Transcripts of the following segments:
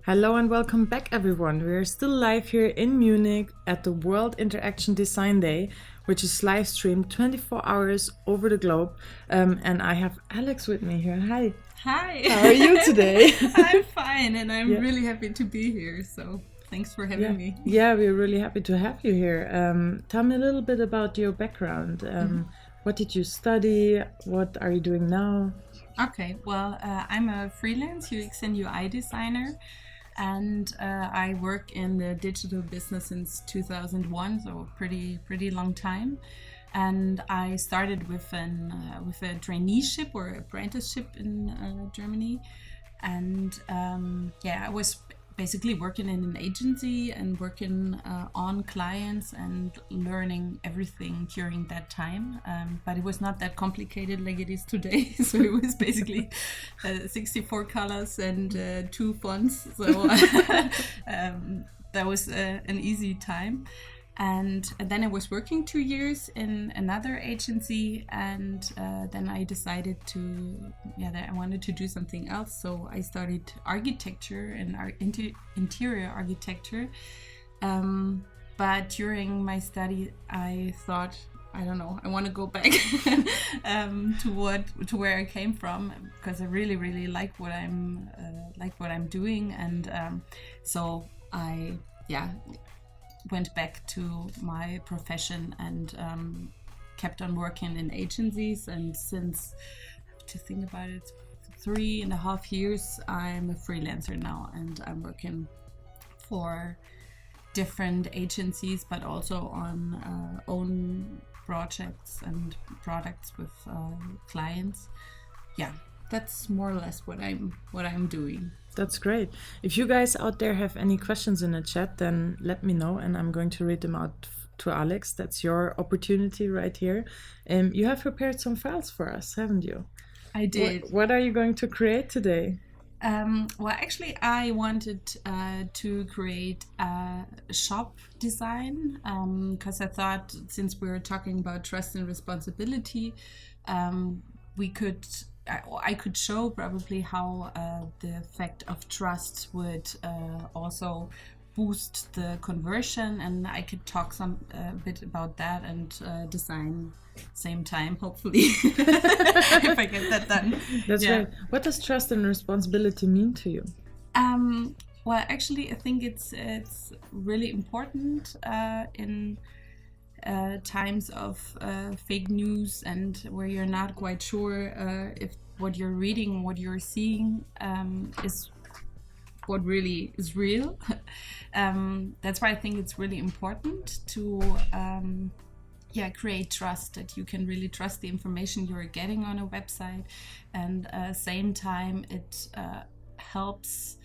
Hello and welcome back, everyone. We are still live here in Munich at the World Interaction Design Day, which is live streamed 24 hours over the globe. And I have Alex with me here. Hi. Hi. How are you today? I'm fine, and I'm really happy to be here. So thanks for having me. Yeah, we're really happy to have you here. Tell me a little bit about your background. What did you study? What are you doing now? Okay, well, I'm a freelance UX and UI designer. And I work in the digital business since 2001, so pretty long time. And I started with a traineeship or apprenticeship in Germany, and I was basically working in an agency and working on clients and learning everything during that time. But it was not that complicated like it is today. So it was basically 64 colors and 2 fonts. So that was an easy time. And then I was working 2 years in another agency, and then I decided that I wanted to do something else. So I started architecture and interior architecture. But during my study, I thought, I don't know, I want to go back to where I came from, because I really like what I'm doing, and so I went back to my profession and kept on working in agencies. And since, to think about it, 3.5 years, I'm a freelancer now, and I'm working for different agencies, but also on own projects and products with clients. Yeah, that's more or less what I'm doing. That's great. If you guys out there have any questions in the chat, then let me know, and I'm going to read them out to Alex. That's your opportunity right here. You have prepared some files for us, haven't you? I did. What are you going to create today? Well, actually, I wanted to create a shop design, because I thought, since we were talking about trust and responsibility, I could show probably how the effect of trust would also boost the conversion, and I could talk a bit about that and design same time, hopefully, if I get that done. That's right. What does trust and responsibility mean to you? Well, actually, I think it's really important in times of fake news, and where you're not quite sure if what you're reading, what you're seeing is what really is real. That's why I think it's really important to create trust, that you can really trust the information you're getting on a website, and same time it helps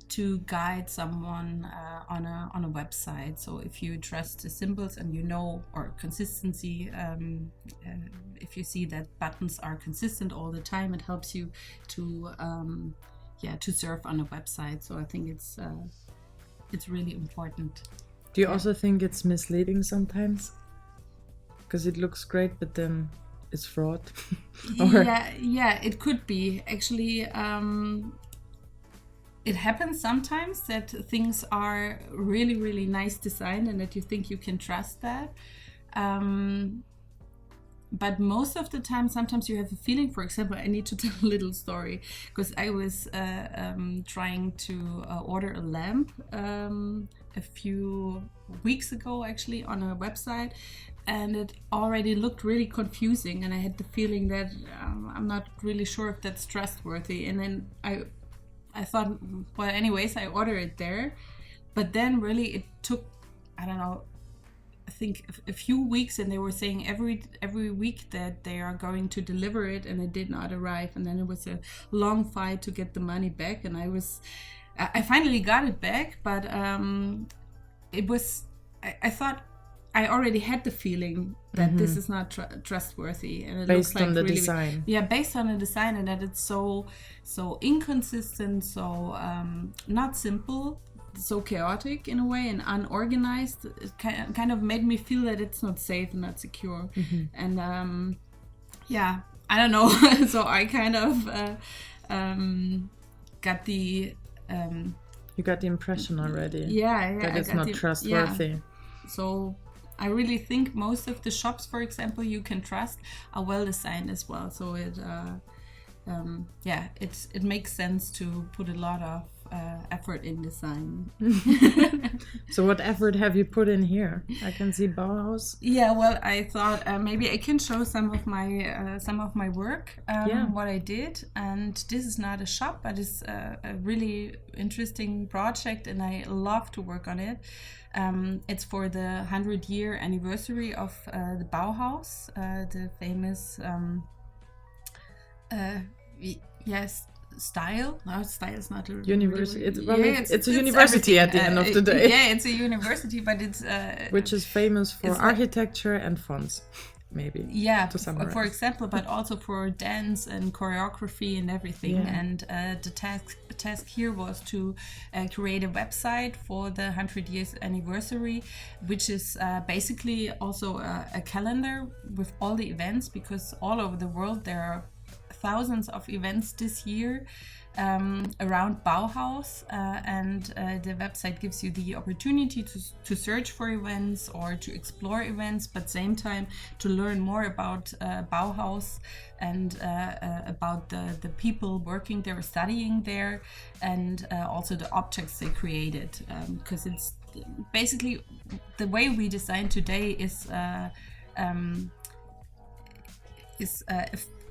to guide someone on a website. So if you trust the symbols and or consistency, if you see that buttons are consistent all the time, it helps you to surf on a website. So I think it's really important. Do you also think it's misleading sometimes? Because it looks great, but then it's fraud? Yeah, it could be. Actually, it happens sometimes that things are really nice design, and that you think you can trust that. But most of the time, sometimes you have a feeling. For example, I need to tell a little story, because I was trying to order a lamp a few weeks ago, actually, on a website, and it already looked really confusing, and I had the feeling that I'm not really sure if that's trustworthy. And then I thought, well, anyways, I ordered it there. But then really it took, I don't know, I think a few weeks, and they were saying every week that they are going to deliver it, and it did not arrive. And then it was a long fight to get the money back, and I finally got it back, but it was, I thought I already had the feeling that this is not trustworthy, and it based looks like on the really, design. Yeah, based on the design, and that it's so inconsistent, so not simple, so chaotic in a way, and unorganized. It kind of made me feel that it's not safe and not secure. And I don't know. So I kind of got the You got the impression already. Yeah, that I it's got not the- trustworthy. yeah. So I really think most of the shops, for example, you can trust are well designed as well. So it makes sense to put a lot of effort in design. So what effort have you put in here? I can see Bauhaus. Yeah, well, I thought maybe I can show some of my work, what I did. And this is not a shop, but it's a really interesting project, and I love to work on it. It's for the 100-year anniversary of the Bauhaus, the famous style. No, style is not a University. Really, It's a university at the end of the day. Yeah, it's a university, but it's which is famous for it's architecture and fonts, maybe. Yeah, to summarize. for example, but also for dance and choreography and everything. Yeah. And the task here was to create a website for the 100 years anniversary, which is basically also a calendar with all the events, because all over the world there are thousands of events this year around Bauhaus, and the website gives you the opportunity to search for events or to explore events, but same time to learn more about Bauhaus and about the people working there, studying there, and also the objects they created, because it's basically the way we design today is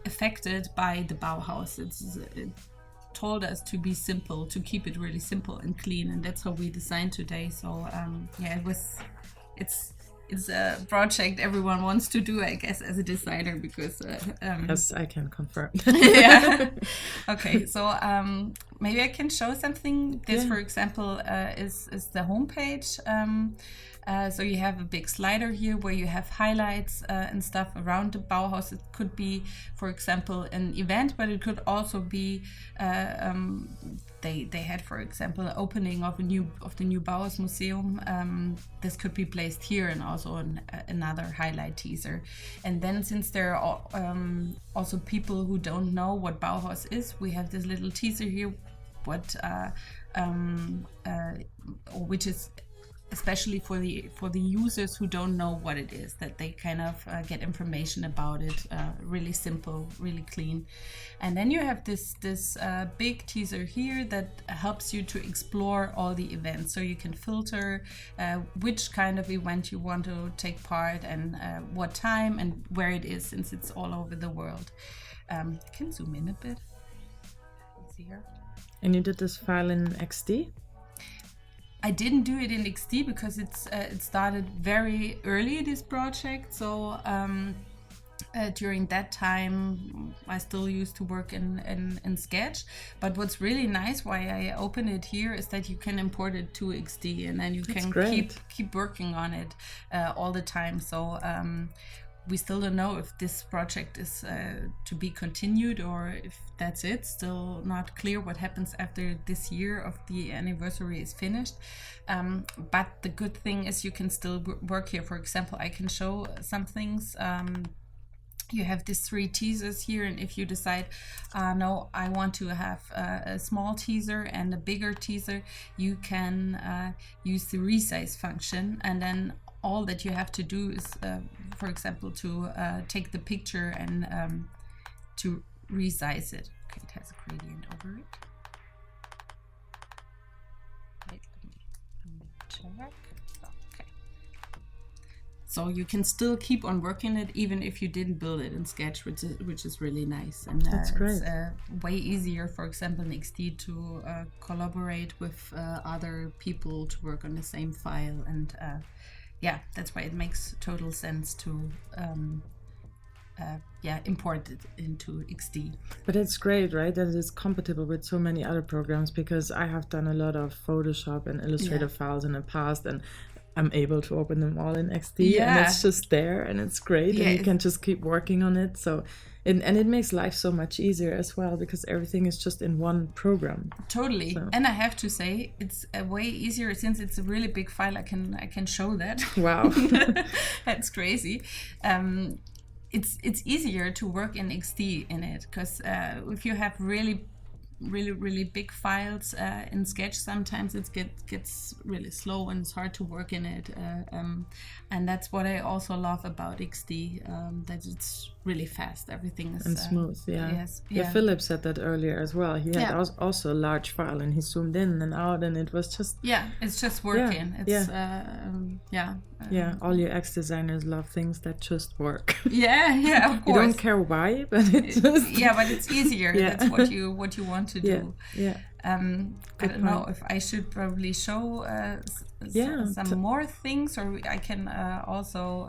affected by the Bauhaus. It told us to be simple, to keep it really simple and clean, and that's how we design today. So it's a project everyone wants to do, I guess, as a designer, because Yes, I can confirm. yeah. Okay, so maybe I can show something. This, for example, is the homepage. So you have a big slider here where you have highlights and stuff around the Bauhaus. It could be, for example, an event, but it could also be they had, for example, an opening of the new Bauhaus Museum. This could be placed here, and also another highlight teaser. And then, since there are also people who don't know what Bauhaus is, we have this little teaser here, which is especially for the users who don't know what it is, that they kind of get information about it, really simple, really clean. And then you have this big teaser here that helps you to explore all the events, so you can filter which kind of event you want to take part, and what time and where it is, since it's all over the world. I can zoom in a bit. Let's see here. And you did this file in XD? I didn't do it in XD because it started very early, this project. So during that time, I still used to work in Sketch. But what's really nice, why I open it here, is that you can import it to XD, and then you can keep working on it all the time. So we still don't know if this project is to be continued, or if that's it. Still not clear what happens after this year of the anniversary is finished. But the good thing is you can still work here. For example, I can show some things. You have these 3 teasers here, and if you decide, no, I want to have a small teaser and a bigger teaser, you can use the resize function, and then all that you have to do is, for example, to take the picture and to resize it. Okay, it has a gradient over it. Wait, let me check. Okay. So you can still keep on working it even if you didn't build it in Sketch, which is really nice. And that's great. It's way easier, for example, in XD to collaborate with other people to work on the same file, and yeah, that's why it makes total sense to import it into XD. But it's great, right, that it is compatible with so many other programs, because I have done a lot of Photoshop and Illustrator files in the past, and I'm able to open them all in XD, and it's just there, and it's great, and you can just keep working on it. So and it makes life so much easier as well, because everything is just in one program. Totally. So. And I have to say, it's way easier, since it's a really big file. I can show that. Wow. That's crazy. It's easier to work in XD in it, because if you have really really big files in Sketch, sometimes it gets really slow and it's hard to work in it. And that's what I also love about XD, that it's really fast. Everything is and smooth. Yes. Yeah, Philip said that earlier as well. He had also a large file, and he zoomed in and out, and it was just it's just working. All you UX designers love things that just work. Of course. You don't care why, but it just but it's easier. That's what you want to do. I don't know if I should probably show some more things, or I can also.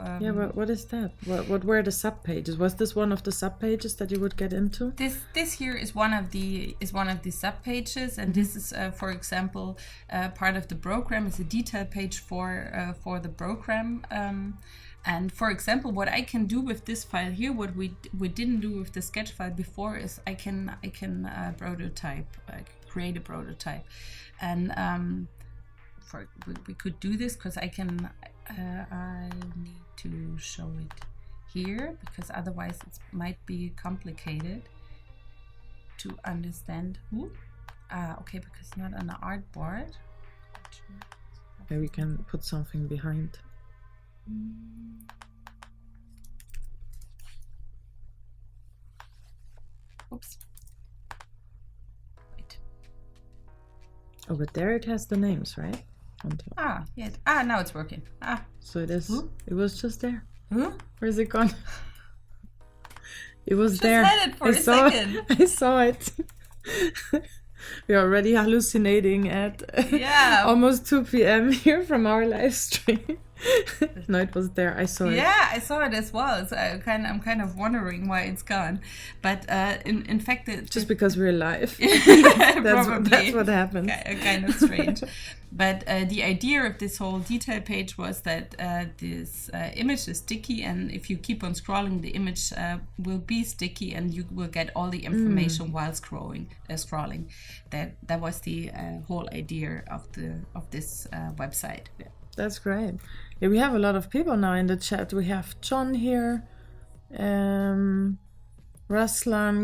What is that? What were the sub pages? Was this one of the sub pages that you would get into? This here is one of the sub pages, and this is, for example, part of the program is a detail page for the program. And for example, what I can do with this file here, what we didn't do with the sketch file before, is I can prototype, create a prototype, and we could do this because I need to show it here, because otherwise it might be complicated to understand. Okay, because not on the artboard. Maybe we can put something behind. Oops. Wait. Oh, but there it has the names, right? Yes. Now it's working. So it is. It was just there. Huh? Where's it gone? It was just there. Had it for a second. I saw it. We're already hallucinating at almost 2 p.m. here from our live stream. No, it was there. I saw it. Yeah, I saw it as well. So I'm kind of wondering why it's gone. But in fact, just because we're live. Probably. That's what happens. Kind of strange. But the idea of this whole detail page was that this image is sticky, and if you keep on scrolling, the image will be sticky, and you will get all the information while scrolling. That was the whole idea of this website. Yeah. That's great. Yeah, we have a lot of people now in the chat. We have John here, Ruslan,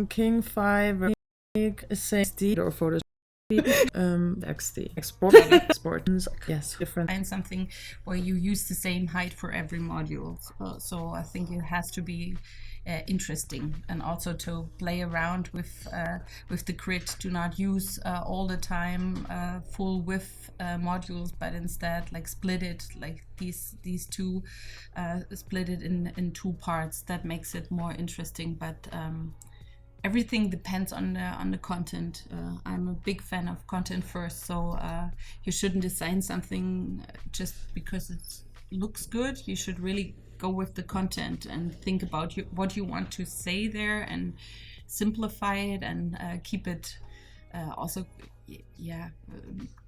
King5, XD, or Photoshop, XD, export. Yes, different. Find something where you use the same height for every module. So I think it has to be interesting, and also to play around with the grid. Do not use all the time full width modules, but instead split it, like these two, split it in two parts. That makes it more interesting. But everything depends on the content. I'm a big fan of content first, so you shouldn't design something just because it looks good. You should really go with the content and think about what you want to say there, and simplify it, and keep it also.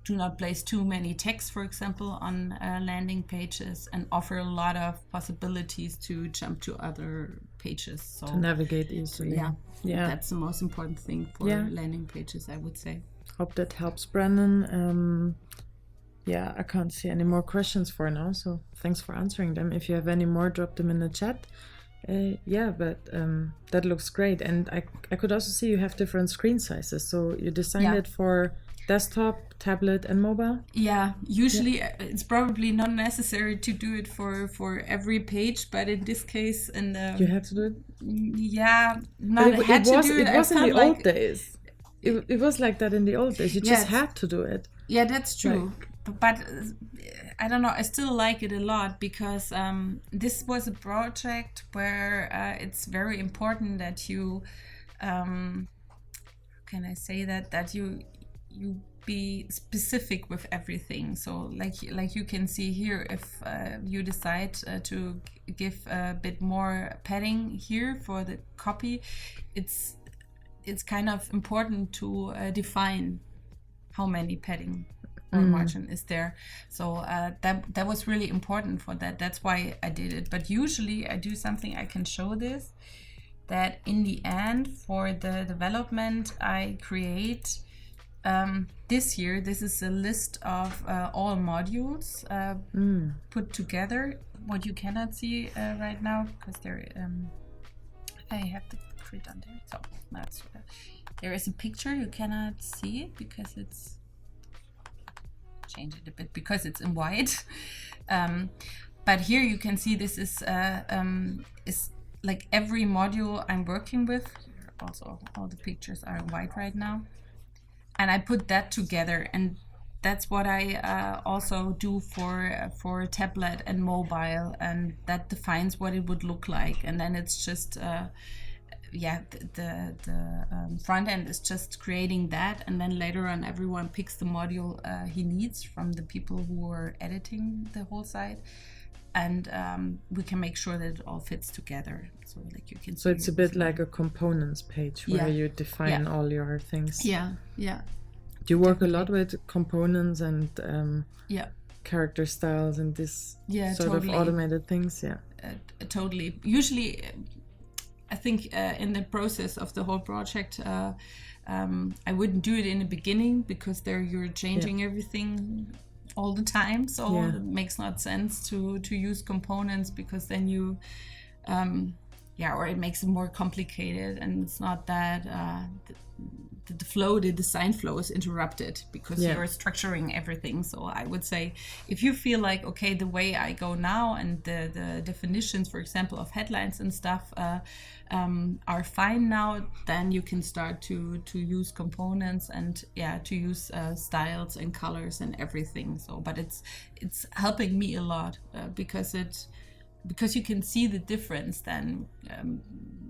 Do not place too many texts, for example, on landing pages, and offer a lot of possibilities to jump to other pages. So to navigate easily. Yeah. That's the most important thing for landing pages, I would say. Hope that helps, Brandon. I can't see any more questions for now, so thanks for answering them. If you have any more, drop them in the chat. But that looks great. And I could also see you have different screen sizes. So you designed it for desktop, tablet, and mobile? Yeah, usually it's probably not necessary to do it for every page, but in this case, you had to do it? Yeah, it was in the old days. It was like that in the old days. You just had to do it. Yeah, that's true. But I don't know, I still like it a lot, because this was a project where it's very important that you, can I say that you be specific with everything. So like you can see here, if you decide to give a bit more padding here for the copy, it's kind of important to define how many padding or margin is there. So that was really important for that. That's why I did it. But usually I do something, I can show this, that in the end for the development I create this year, this is a list of all modules put together. What you cannot see right now, because there I have the grid on there, so that's there is a picture. You cannot see it because it's, change it a bit because it's in white. But here you can see this is like every module I'm working with. Also, all the pictures are in white right now. And I put that together, and that's what I also do for tablet and mobile, and that defines what it would look like. And then it's just the front end is just creating that, and then later on everyone picks the module he needs from the people who are editing the whole site, and we can make sure that it all fits together. So like you can. So it's a bit like a components page where you define all your things. Yeah. Do you work a lot with components and character styles and this sort of automated things? Yeah, totally. Usually, I think in the process of the whole project, I wouldn't do it in the beginning because there you're changing everything all the time. So it makes not sense to use components, because then you, or it makes it more complicated, and it's not that the design flow is interrupted because you're structuring everything. So I would say, if you feel like, okay, the way I go now and the definitions, for example, of headlines and stuff are fine now, then you can start to use components and to use styles and colors and everything. So, but it's helping me a lot because you can see the difference then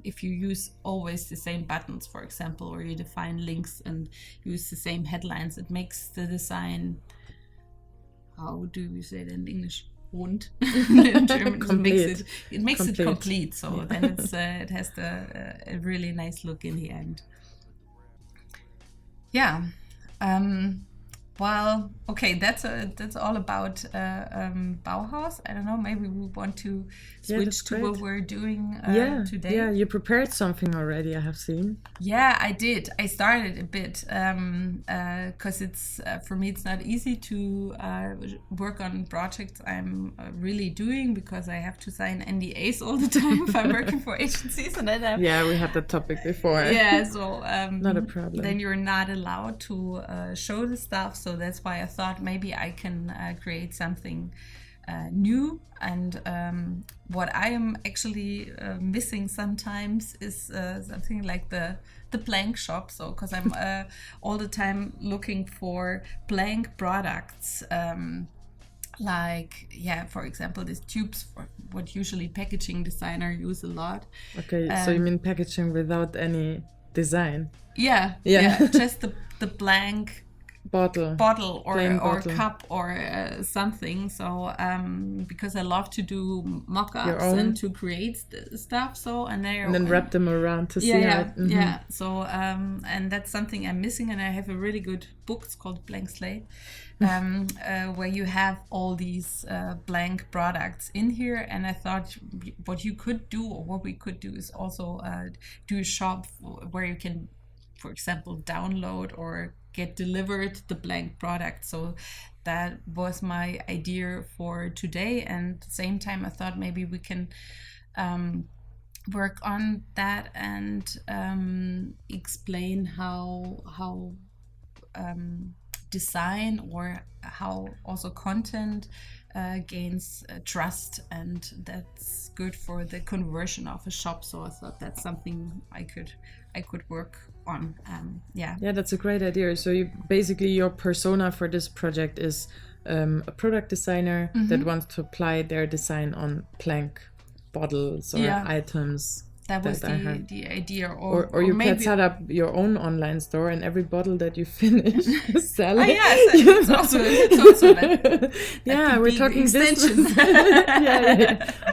if you use always the same buttons, for example, or you define links and use the same headlines. It makes the design, how do we say it in English? Rund. In German, it makes it complete. So then it has a really nice look in the end. Yeah. Well, okay, that's all about Bauhaus. I don't know, maybe we want to switch to what we're doing today. Yeah, you prepared something already, I have seen. Yeah, I did. I started a bit because it's for me it's not easy to work on projects I'm really doing, because I have to sign NDAs all the time if I'm working for agencies, and then we had that topic before. Yeah, so not a problem. Then you're not allowed to show the stuff. So that's why I thought maybe I can create something new. And what I am actually missing sometimes is something like the blank shop. So because I'm all the time looking for blank products, like for example, these tubes, for what usually packaging designer use a lot. Okay, so you mean packaging without any design? Yeah, just the blank bottle or cup or something. So because I love to do mock-ups and to create stuff, so and then wrap them around to see it. Yeah. So and that's something I'm missing, and I have a really good book. It's called Blank Slate, where you have all these blank products in here. And I thought what you could do, or what we could do, is also do a shop where you can, for example, download or get delivered the blank product. So that was my idea for today. And at the same time, I thought maybe we can work on that and explain how design or how also content gains trust, and that's good for the conversion of a shop. So I thought that's something I could work on. That's a great idea. So your persona for this project is a product designer that wants to apply their design on blank bottles or items. That was the idea. Or you can set up your own online store, and every bottle that you finish, sell it. It's also that. We're talking business.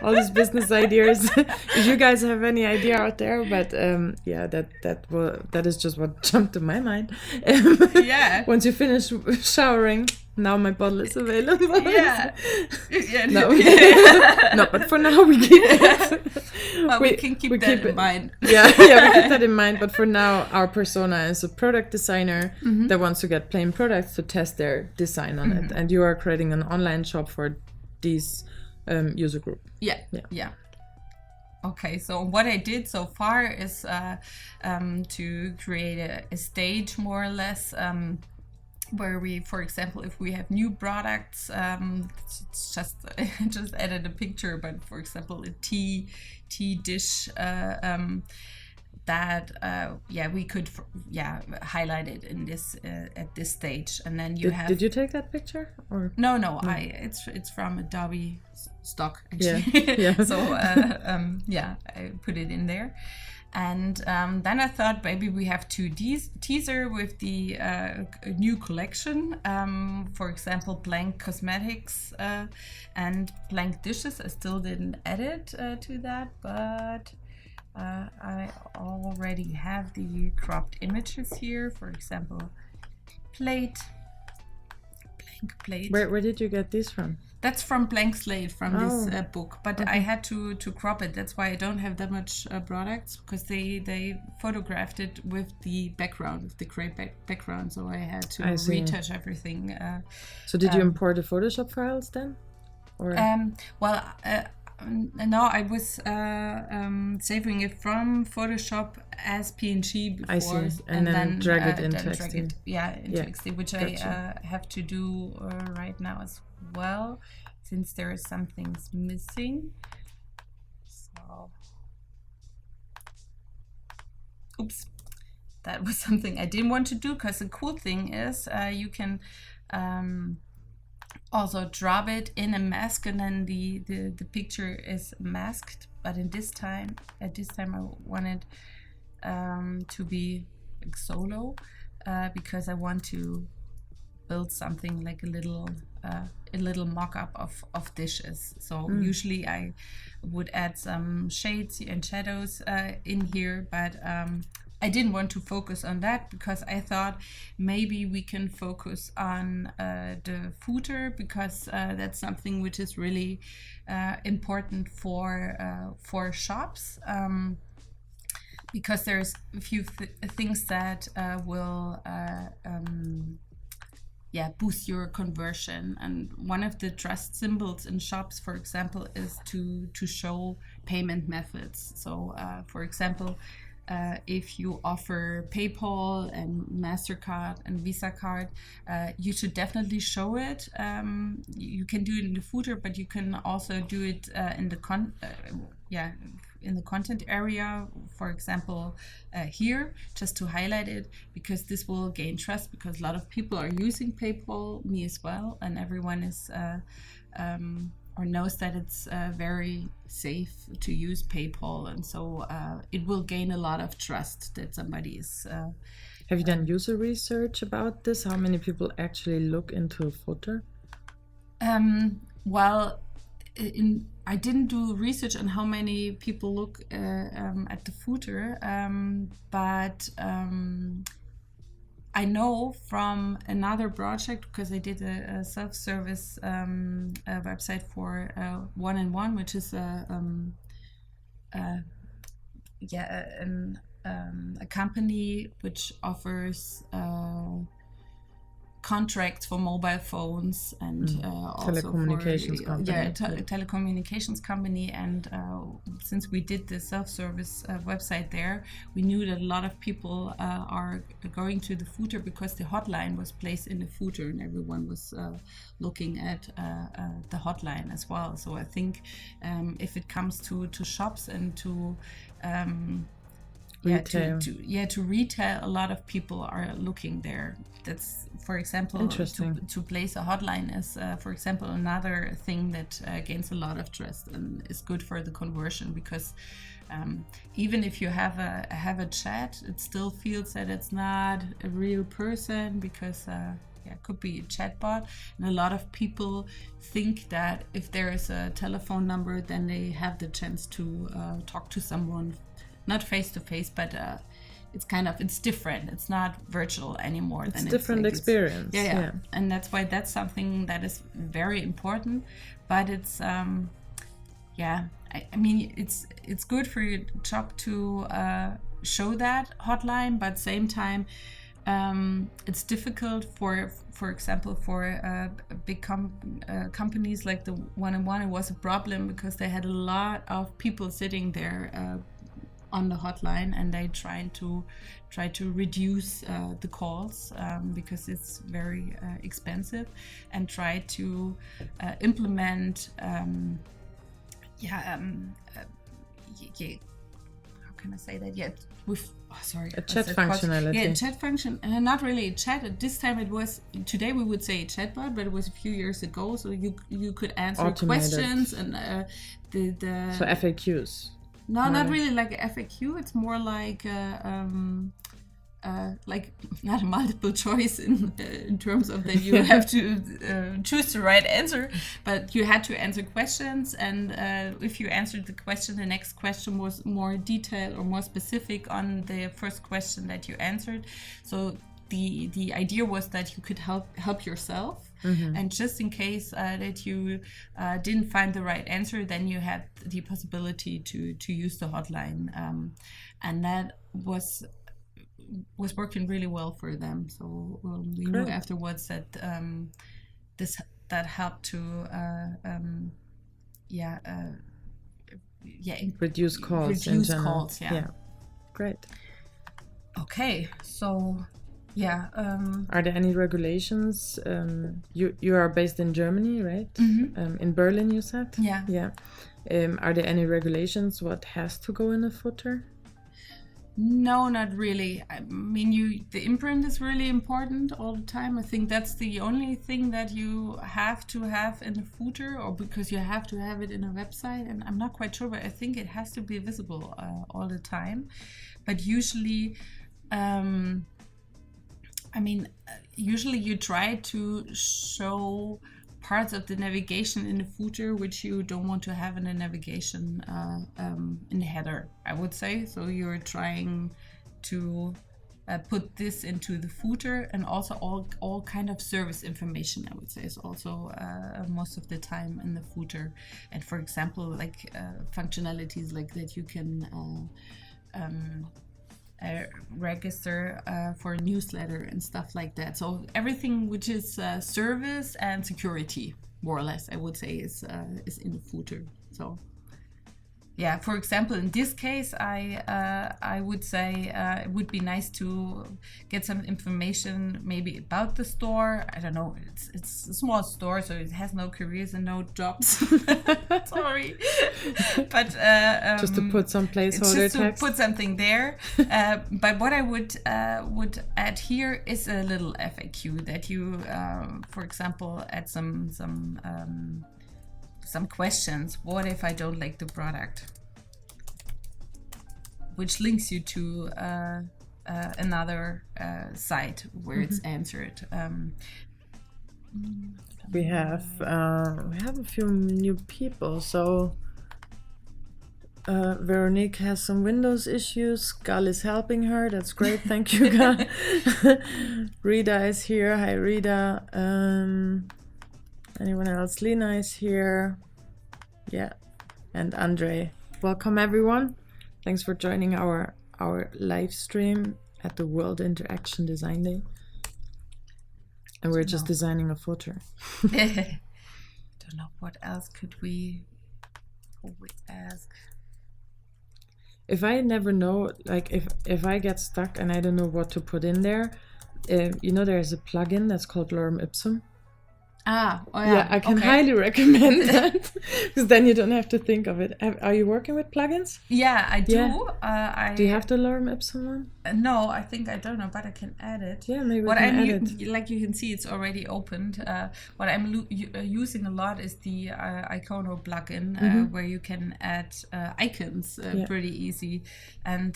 All these business ideas. If you guys have any idea out there, but that is just what jumped to my mind. Once you finish showering, now my bottle is available. No, but for now we keep it. Well, we can keep that in mind. We keep that in mind. But for now, our persona is a product designer that wants to get plain products to test their design on it. And you are creating an online shop for these user group. Yeah. Okay, so what I did so far is to create a stage, more or less, where we, for example, if we have new products, it's just I just added a picture, but for example, a tea dish that we could highlight it in this at this stage, and then you Did you take that picture or no it's from Adobe stock actually. Yeah. So I put it in there, and then I thought maybe we have to teaser with the new collection, for example, blank cosmetics and blank dishes. I still didn't edit to that, but I already have the cropped images here. For example, blank plate. Where did you get these from? That's from Blank Slate, from this book, but I had to crop it. That's why I don't have that much products, because they photographed it with the background, with the gray background, so I had to retouch everything. So did you import the Photoshop files then? Or no, I was saving it from Photoshop as PNG before. I see, and then drag it into XD. Into XD, which I have to do right now as well, since there are some things missing. So, oops, that was something I didn't want to do, because the cool thing is you can also drop it in a mask, and then the picture is masked. But at this time I wanted to be like solo, because I want to build something like a little mock-up of dishes. So usually I would add some shades and shadows in here, but I didn't want to focus on that, because I thought maybe we can focus on the footer, because that's something which is really important for shops, because there's a few things that will boost your conversion. And one of the trust symbols in shops, for example, is to show payment methods. So for example, if you offer PayPal and MasterCard and Visa card, you should definitely show it. You can do it in the footer, but you can also do it in the content area, for example, here, just to highlight it, because this will gain trust, because a lot of people are using PayPal, me as well, and everyone is or knows that it's very safe to use PayPal, and so it will gain a lot of trust that somebody is. Have you done user research about this? How many people actually look into a footer? I didn't do research on how many people look at the footer, but I know from another project, because I did a self-service website for 1&1, which is a company which offers contracts for mobile phones and also telecommunications company. Telecommunications company. And since we did the self-service website there, we knew that a lot of people are going to the footer, because the hotline was placed in the footer, and everyone was looking at the hotline as well. So I think if it comes to shops and to retail. To retail, a lot of people are looking there. That's, for example, to place a hotline is, for example, another thing that gains a lot of trust and is good for the conversion, because even if you have a chat, it still feels that it's not a real person, because it could be a chatbot, and a lot of people think that if there is a telephone number, then they have the chance to talk to someone, not face to face, but it's different. It's not virtual anymore. It's different experience. Yeah, and that's why that's something that is very important. But it's I mean, it's good for your job to show that hotline, but same time, it's difficult for example, for big companies like the one-on-one. It was a problem because they had a lot of people sitting there on the hotline, and they try to reduce the calls because it's very expensive, and try to implement how can I say that? With a chat functionality. Yeah, chat function, and not really a chat. At this time, it was, today we would say a chatbot, but it was a few years ago. So you could answer Automated questions and so FAQs. No, not really like a FAQ. It's more like not a multiple choice in terms of that you have to choose the right answer, but you had to answer questions, and if you answered the question, the next question was more detailed or more specific on the first question that you answered. So the idea was that you could help yourself. Mm-hmm. And just in case that you didn't find the right answer, then you had the possibility to use the hotline, and that was working really well for them. So we knew afterwards that that helped to reduce calls. Yeah, great. Okay, so. Yeah. Are there any regulations? You are based in Germany, right? Mm-hmm. In Berlin, you said? Yeah. Yeah. Are there any regulations what has to go in a footer? No, not really. I mean, the imprint is really important all the time. I think that's the only thing that you have to have in a footer, or because you have to have it in a website. And I'm not quite sure, but I think it has to be visible all the time. But usually, usually you try to show parts of the navigation in the footer which you don't want to have in the navigation in the header, I would say. So you're trying to put this into the footer, and also all kind of service information, I would say, is also most of the time in the footer. And for example, like functionalities like that you can register for a newsletter and stuff like that. So everything which is service and security, more or less, I would say, is in the footer. So yeah, for example, in this case, I would say it would be nice to get some information maybe about the store. I don't know, it's a small store, so it has no careers and no jobs. Sorry, but just to put some placeholder text. Put something there. But what I would add here is a little FAQ that you, for example, add some questions. What if I don't like the product? Which links you to another site where it's answered. We have a few new people. So Veronique has some Windows issues. Gal is helping her. That's great. Thank you, Gal. Rita is here. Hi, Rita. Anyone else? Lena is here. Yeah. And Andre. Welcome, everyone. Thanks for joining our live stream at the World Interaction Design Day. And we're just designing a footer. Don't know what else could we ask. If I never know, like if I get stuck and I don't know what to put in there, there's a plugin that's called Lorem Ipsum. Yeah, I can highly recommend that, because then you don't have to think of it. Are you working with plugins? Yeah, I do. Yeah. Do you have the Lorem Ipsum one? No, I think I don't know, but I can add it. Yeah, maybe I can add it. Like you can see, it's already opened. What I'm using a lot is the Icono plugin, where you can add icons pretty easy, and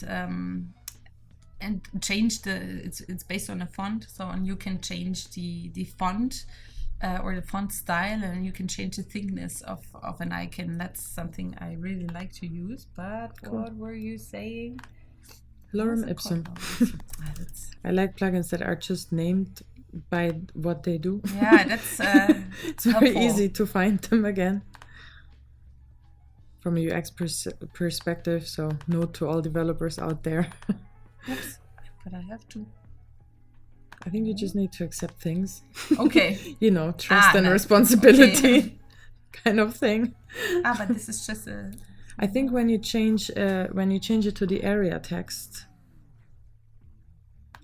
change it's based on a font, so you can change the font. Or the font style, and you can change the thickness of an icon. That's something I really like to use. But cool. What were you saying? Lorem Ipsum. I like plugins that are just named by what they do. Yeah, that's it's very easy to find them again from a UX perspective. So note to all developers out there. Oops, but I have to. I think you just need to accept things. Okay. You know, trust and no. responsibility Okay. kind of thing. But this is just a... I think when you change it to the area text,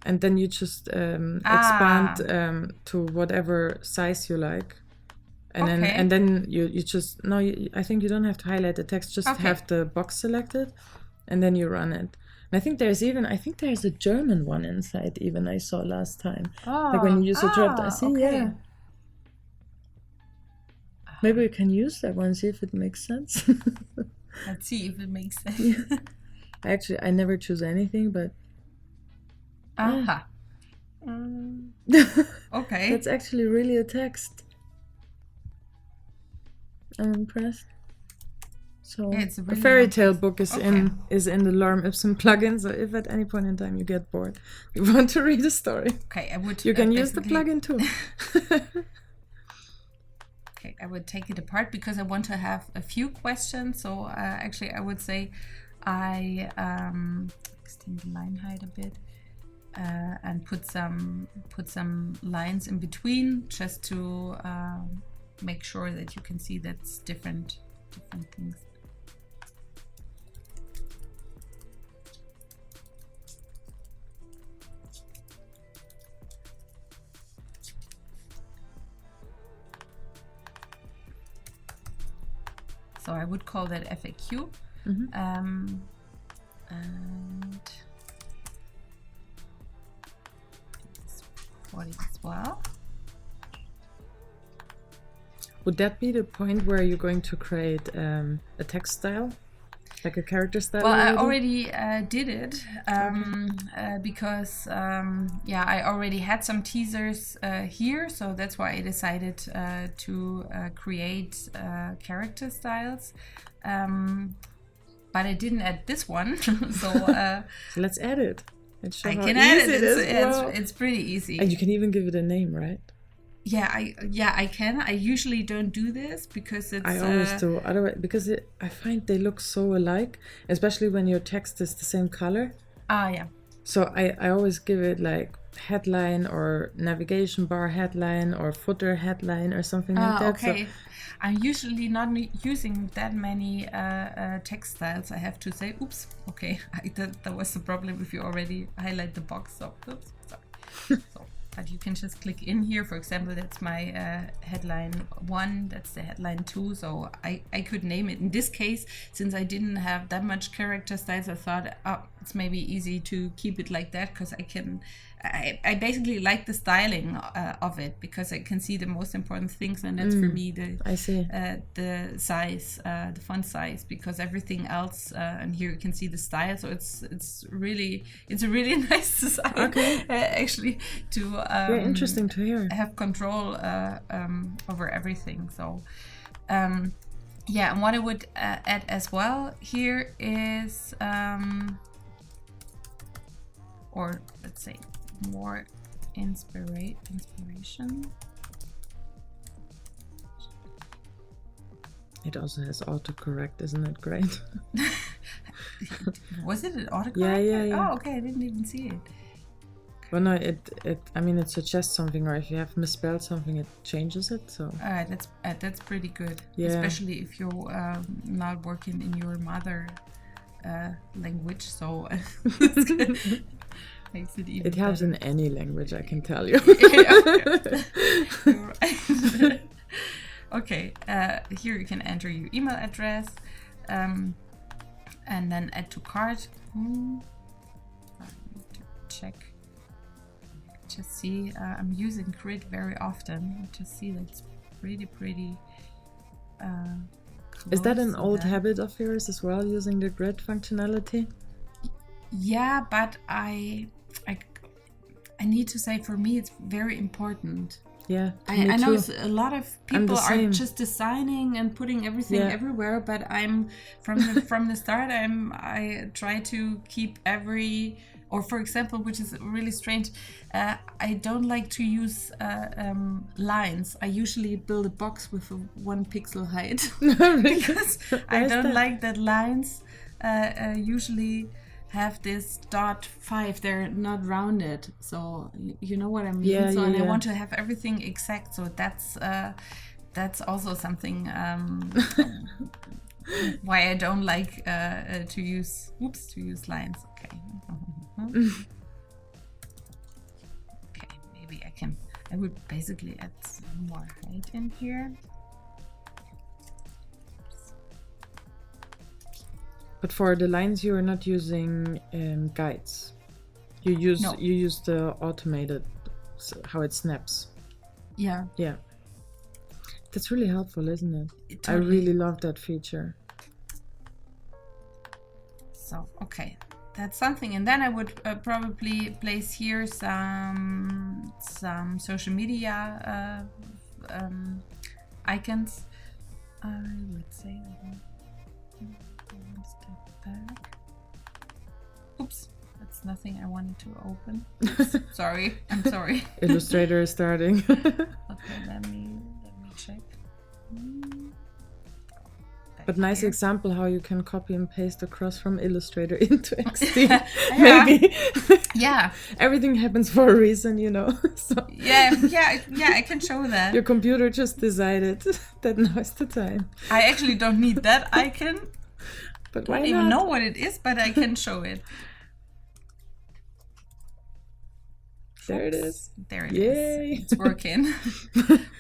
and then you just expand to whatever size you like, and then you just I think you don't have to highlight the text. Just have the box selected, and then you run it. And I think there's a German one inside. Even I saw last time, like when you use a drop. I see, yeah. Maybe we can use that one. See if it makes sense. Let's see if it makes sense. Yeah. Actually, I never choose anything, but. Aha. Okay. That's actually really a text. I'm impressed. So it's a the really fairy long tale text. book is in the Lorem Ipsum plugin. So if at any point in time you get bored, you want to read a story. Okay, I would. You can use the plugin too. Okay, I would take it apart because I want to have a few questions. So actually, I would say I extend the line height a bit and put some lines in between just to make sure that you can see that's different things. So I would call that FAQ. And recording as well. Would that be the point where you're going to create a text style? Like a character style? Well, I already did it because I already had some teasers here, so that's why I decided to create character styles. But I didn't add this one, so let's add it. I can add it. It's pretty easy, and you can even give it a name, right? Yeah, I can. I usually don't do this because it's... I always do. Otherwise, because I find they look so alike, especially when your text is the same color. Yeah. So I always give it like headline or navigation bar headline or footer headline or something like that. Okay. So I'm usually not using that many text styles, I have to say. Oops. Okay. That was the problem if you already highlight the box. So, oops. Sorry. But you can just click in here. For example, that's my headline 1, that's the headline 2. So I could name it. In this case, since I didn't have that much character styles, I thought, it's maybe easy to keep it like that because I basically like the styling of it because I can see the most important things, and that's for me the size, the font size, because everything else, and here you can see the style. So it's a really nice design, actually, to interesting to hear. Have control over everything. So and what I would add as well here is or let's say more inspiration. It also has autocorrect, isn't it great? Was it an autocorrect? Yeah. Oh, okay, I didn't even see it. Well, no, it suggests something, or if you have misspelled something, it changes it. So that's pretty good. Yeah. Especially if you're not working in your mother language. So makes it even. It helps better. in any language, I can tell you. You're right. Okay, here you can enter your email address, and then add to cart. I need to check. Just see, I'm using grid very often. Just see that's pretty. Is that an old habit of yours as well, using the grid functionality? Yeah, but I need to say, for me, it's very important. Yeah, I know a lot of people are just designing and putting everything everywhere, but I'm from the start. I try to keep or for example, which is really strange, I don't like to use lines. I usually build a box with a 1 pixel height because I don't like that lines usually have this dot 5. They're not rounded, so you know what I mean. Yeah, so yeah, and I yeah. want to have everything exact. So that's also something why I don't like to use lines. Okay. Okay, maybe I would basically add some more height in here. But for the lines, you are not using guides. You use the automated, how it snaps. Yeah. Yeah. That's really helpful, isn't it? Totally. I really love that feature. So, okay, that's something. And then I would probably place here some social media icons. I would say one step back. Oops, that's nothing I wanted to open. Oops, sorry, I'm sorry. Illustrator is starting. Okay, let me check. But nice example how you can copy and paste across from Illustrator into XD. Yeah. Maybe. Yeah. Everything happens for a reason, you know. So Yeah, I can show that. your computer just decided that now is the time. I actually don't need that icon. But I why don't not? even know what it is, but I can show it. There it is. There it Yay. is. It's working.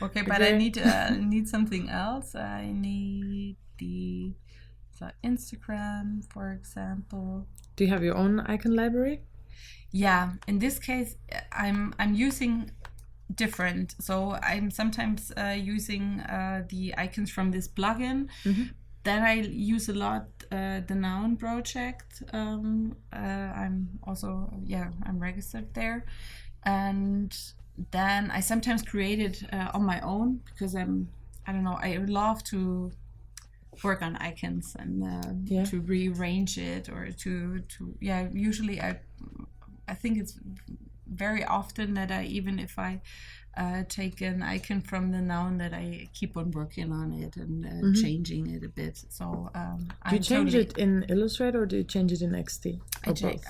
Okay, but I need something else. I need the Instagram, for example. Do you have your own icon library? Yeah, in this case, I'm using different. So I'm sometimes using the icons from this plugin. Then I use a lot the Noun project. I'm also I'm registered there, and then I sometimes create it on my own because I don't know, I love to work on icons and to rearrange it or to usually I think it's very often that even if I take an icon from the Noun, that I keep on working on it and changing it a bit. So do you change it in Illustrator or do you change it in XD?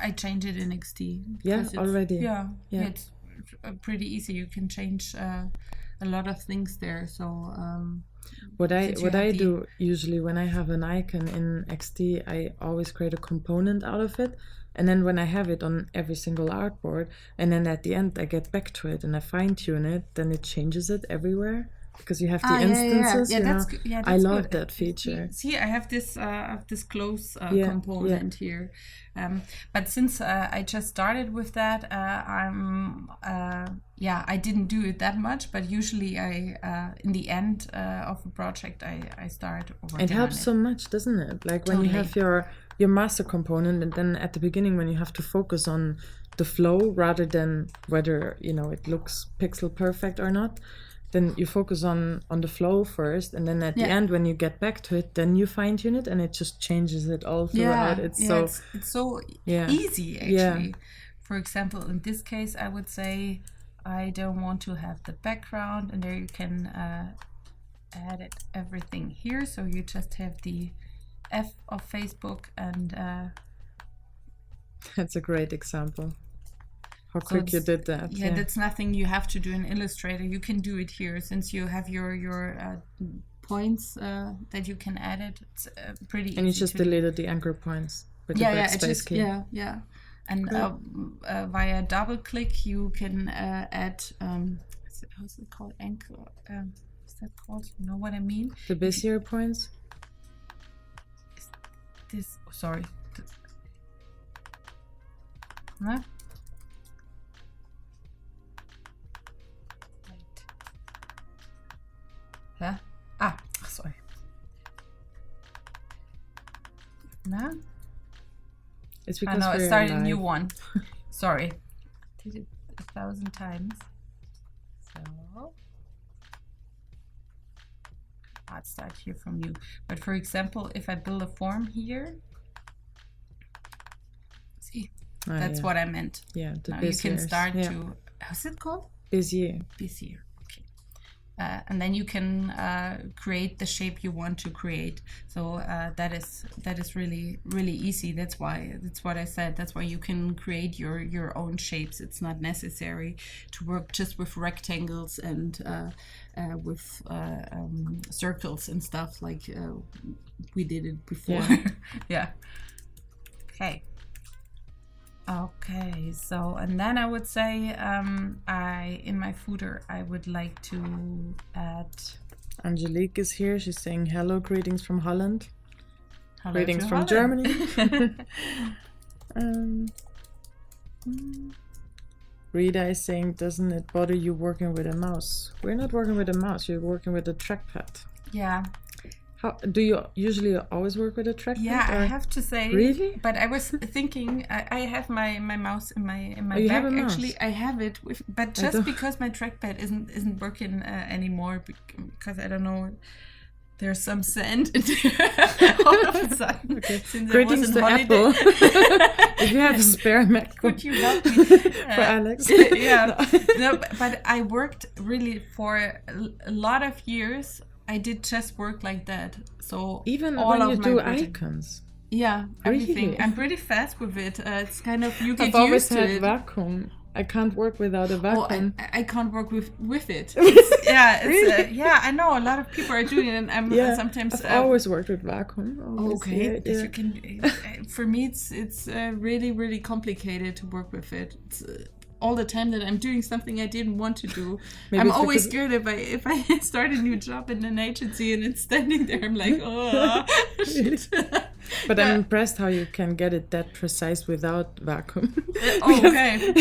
I change it in XD. Yeah, already. Yeah, it's pretty easy. You can change a lot of things there. So what I do usually when I have an icon in XD, I always create a component out of it. And then when I have it on every single artboard, and then at the end I get back to it and I fine tune it, then it changes it everywhere because you have the instances. I love that feature. See, I have this close component here, but since I just started with that, I didn't do it that much. But usually, I in the end of a project, I start working. It helps so much, doesn't it? Like when you have your master component, and then at the beginning when you have to focus on the flow rather than whether it looks pixel perfect or not, then you focus on the flow first, and then at the end when you get back to it, then you fine tune it and it just changes it all throughout. It's so easy actually. For example, in this case I would say I don't want to have the background, and there you can add everything here, so you just have the F of Facebook, and that's a great example. How quick you did that. Yeah, that's nothing you have to do in Illustrator. You can do it here since you have your points that you can add it. It's pretty easy. And you just deleted the anchor points with the backspace key. Yeah. And via double click you can add how's it called? Anchor. Is that called? You know what I mean? The Bezier points. Sorry. Huh? Huh? Sorry. No? It's because I started a new one. Sorry. I did it 1,000 times. So I'll start here from you. But for example, if I build a form here, see, that's what I meant. Yeah, the now you can start to. How's it called? Bezier. Bezier. Okay. and then you can create the shape you want to create. So that is really easy. That's what I said. That's why you can create your own shapes. It's not necessary to work just with rectangles and with circles and stuff like we did it before. Yeah. Okay, so and then I would say in my footer I would like to add. Angelique is here. She's saying hello, greetings from Holland. Hello Greetings to from Holland. Germany. Rita is saying, doesn't it bother you working with a mouse? We're not working with a mouse. You're working with a trackpad. Yeah. How do you usually always work with a trackpad? Yeah, I have to say. Really? But I was thinking, I have my mouse in my you bag. have a mouse? Actually, I have it, but just because my trackpad isn't working anymore, because I don't know, there's some sand in there all of a sudden. Okay. Since Greetings to Apple. If you have a spare MacBook. Could you help me? For Alex? Yeah. No, but I worked really for a lot of years. I did just work like that. So even all when of you my do project- icons. Yeah, everything. Really? I'm pretty fast with it. It's kind of you get I've always used to had it. vacuum. I can't work without a vacuum. I can't work with it. It's, Really? yeah, I know a lot of people are doing it, and I'm sometimes. I've always worked with vacuum. Always. Okay, Yeah. you can. For me, it's really complicated to work with it. It's, all the time that I'm doing something I didn't want to do. Maybe I'm it's always because- scared if I start a new job in an agency and it's standing there. I'm like, oh, shit. But I'm impressed how you can get it that precise without vacuum. Okay.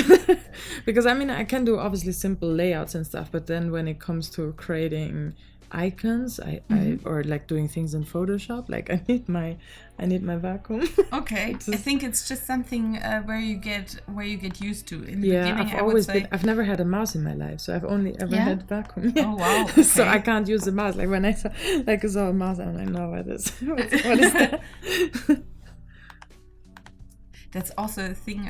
Because I mean, I can do obviously simple layouts and stuff, but then when it comes to creating icons, I or like doing things in Photoshop, like I need my vacuum. Okay, I think it's just something where you get used to. In the Yeah, beginning, I've never had a mouse in my life, so I've only ever Yeah? had vacuum. Oh wow! So okay. I can't use the mouse. Like when I saw a mouse, I'm like, no, what is what is that? That's also a thing.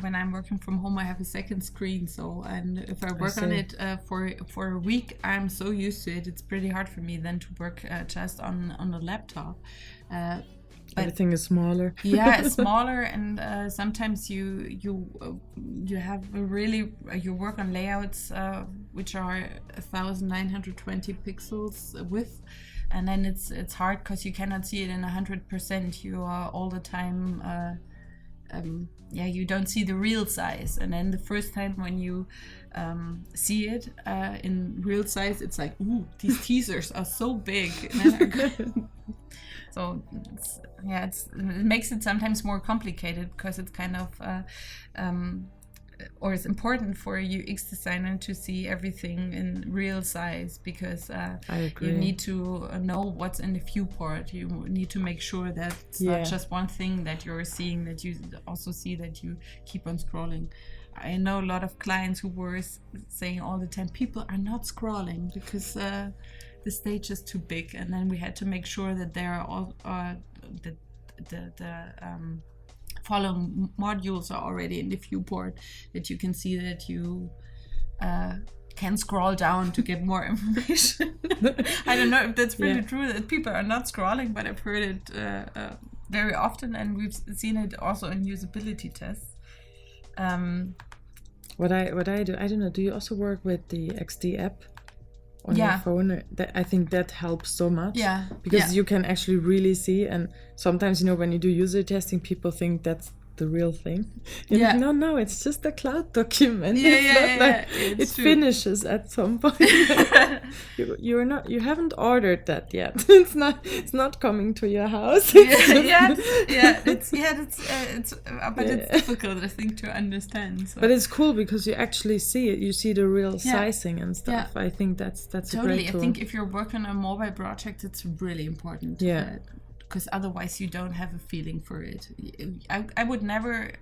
When I'm working from home, I have a second screen. So, and if I work on see. it for a week, I'm so used to it. It's pretty hard for me then to work just on a laptop. Everything is smaller. Yeah, it's smaller, and sometimes you have you work on layouts which are 1920 pixels width, and then it's hard because you cannot see it in 100%. You are all the time. You don't see the real size, and then the first time when you see it in real size, it's like, ooh, these teasers are so big. So it makes it sometimes more complicated because it's kind of or it's important for a UX designer to see everything in real size, because I agree. you need to know what's in the viewport. You need to make sure that it's not just one thing that you're seeing, that you also see that you keep on scrolling. I know a lot of clients who were saying all the time, people are not scrolling because the stage is too big, and then we had to make sure that there are all the following modules are already in the viewport, that you can see that you can scroll down to get more information. I don't know if that's really true that people are not scrolling, but I've heard it very often, and we've seen it also in usability tests. What I do, I don't know. Do you also work with the XD app on your phone? I think that helps so much. Yeah. Because you can actually really see, and sometimes when you do user testing, people think that's the real thing. You're like, no, it's just a cloud document. It true. Finishes at some point. You haven't ordered that yet. It's not coming to your house. It's difficult, I think, to understand. So. But it's cool because you actually see it. You see the real sizing and stuff. Yeah. I think that's Totally. a great tool. I think if you're working on a mobile project, it's really important. Yeah. Because otherwise you don't have a feeling for it. I would never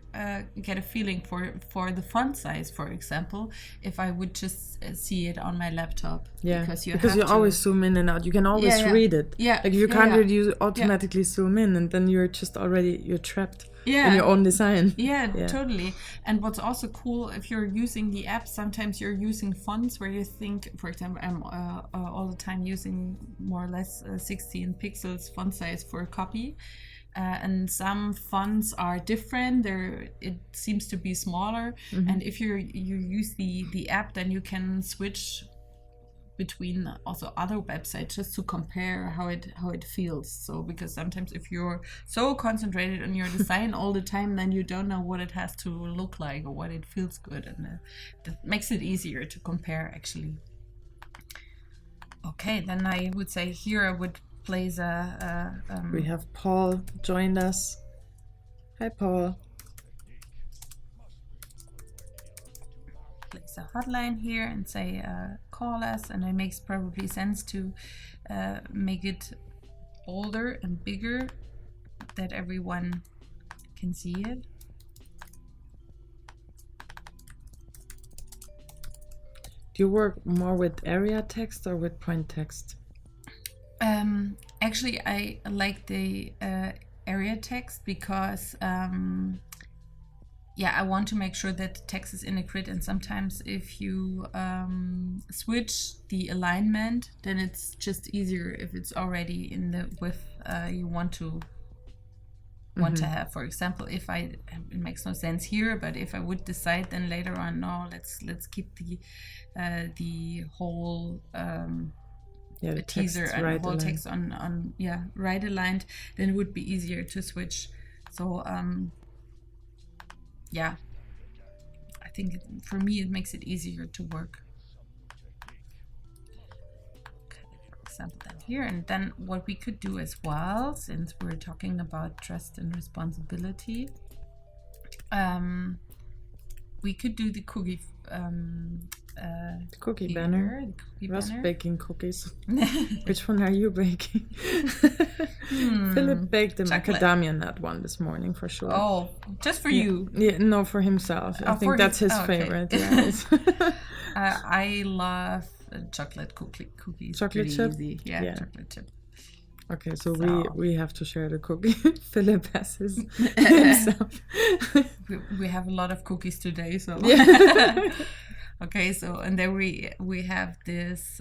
get a feeling for the font size, for example, if I would just see it on my laptop. Yeah, because you always zoom in and out. You can always read it. Yeah. Like you can't really automatically zoom in, and then you're trapped. in your own design. Yeah, totally. And what's also cool, if you're using the app, sometimes you're using fonts where you think, for example, I'm all the time using more or less 16 pixels font size for a copy. And some fonts are different. It seems to be smaller. And if you use the app, then you can switch between also other websites just to compare how it feels. So because sometimes if you're so concentrated on your design all the time, then you don't know what it has to look like or what it feels good, and that makes it easier to compare actually. Okay, then I would say here I would place we have Paul joined us. Hi, Paul. Place a hotline here and say call us, and it makes probably sense to make it bolder and bigger that everyone can see it. Do you work more with area text or with point text? Actually, I like the area text because I want to make sure that the text is in a grid, and sometimes if you switch the alignment, then it's just easier if it's already in the width you want to have. For example, it makes no sense here, but if I would decide then later on, no, let's keep the whole the teaser and the whole text on right aligned, then it would be easier to switch. So I think for me it makes it easier to work. Okay, for example, then here, and then what we could do as well, since we're talking about trust and responsibility, we could do the cookie cookie banner. I was baking cookies. Which one are you baking? Philip baked the macadamia nut one this morning for sure. Oh, just for you? Yeah, no, for himself. I think that's his favorite. Yeah, I love chocolate cookies. Chocolate chip? Easy. Yeah, chocolate chip. Okay, so we have to share the cookie. Philip has his himself. We have a lot of cookies today, so okay. So and then we have this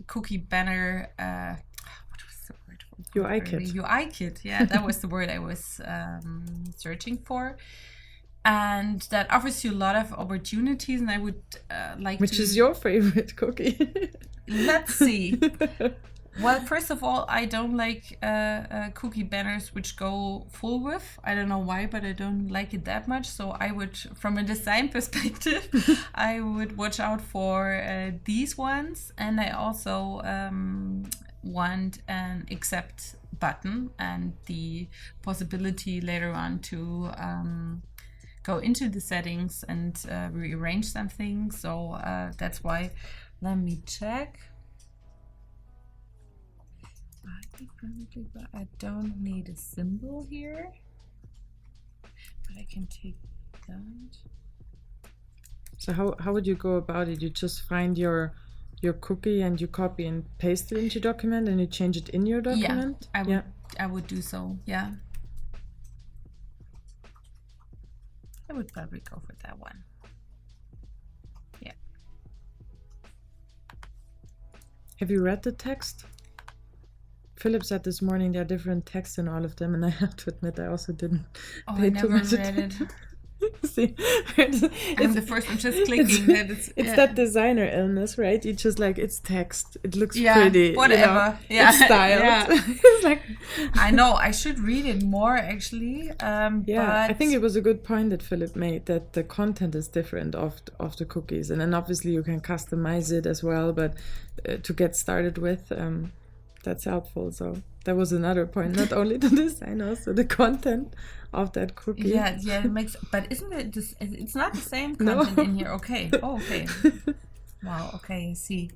cookie banner. What was the word for UI kit? UI kit. Yeah, that was the word I was searching for. And that offers you a lot of opportunities, and I would like Which is your favorite cookie? Let's see. Well, first of all, I don't like cookie banners which go full width. I don't know why, but I don't like it that much. So I would, from a design perspective, I would watch out for these ones. And I also want an accept button and the possibility later on to go into the settings and rearrange some things. So that's why. Let me check. I don't need a symbol here, but I can take that. So how would you go about it? You just find your cookie and you copy and paste it into your document, and you change it in your document? I would do so. Yeah. I would probably go for that one. Yeah. Have you read the text? Philip said this morning there are different texts in all of them, and I have to admit I also didn't pay too much attention. See, I'm the first one just clicking. It's that designer illness, right? You just like, it's text, it looks pretty, whatever, it's styled. It's like, I know I should read it more actually. But I think it was a good point that Philip made, that the content is different of the cookies, and then obviously you can customize it as well. But to get started with, that's helpful. So that was another point. Not only the design, also the content of that cookie. Yeah, it makes. But isn't it? It's not the same content in here. Okay. Oh, okay. Wow. Okay. I see.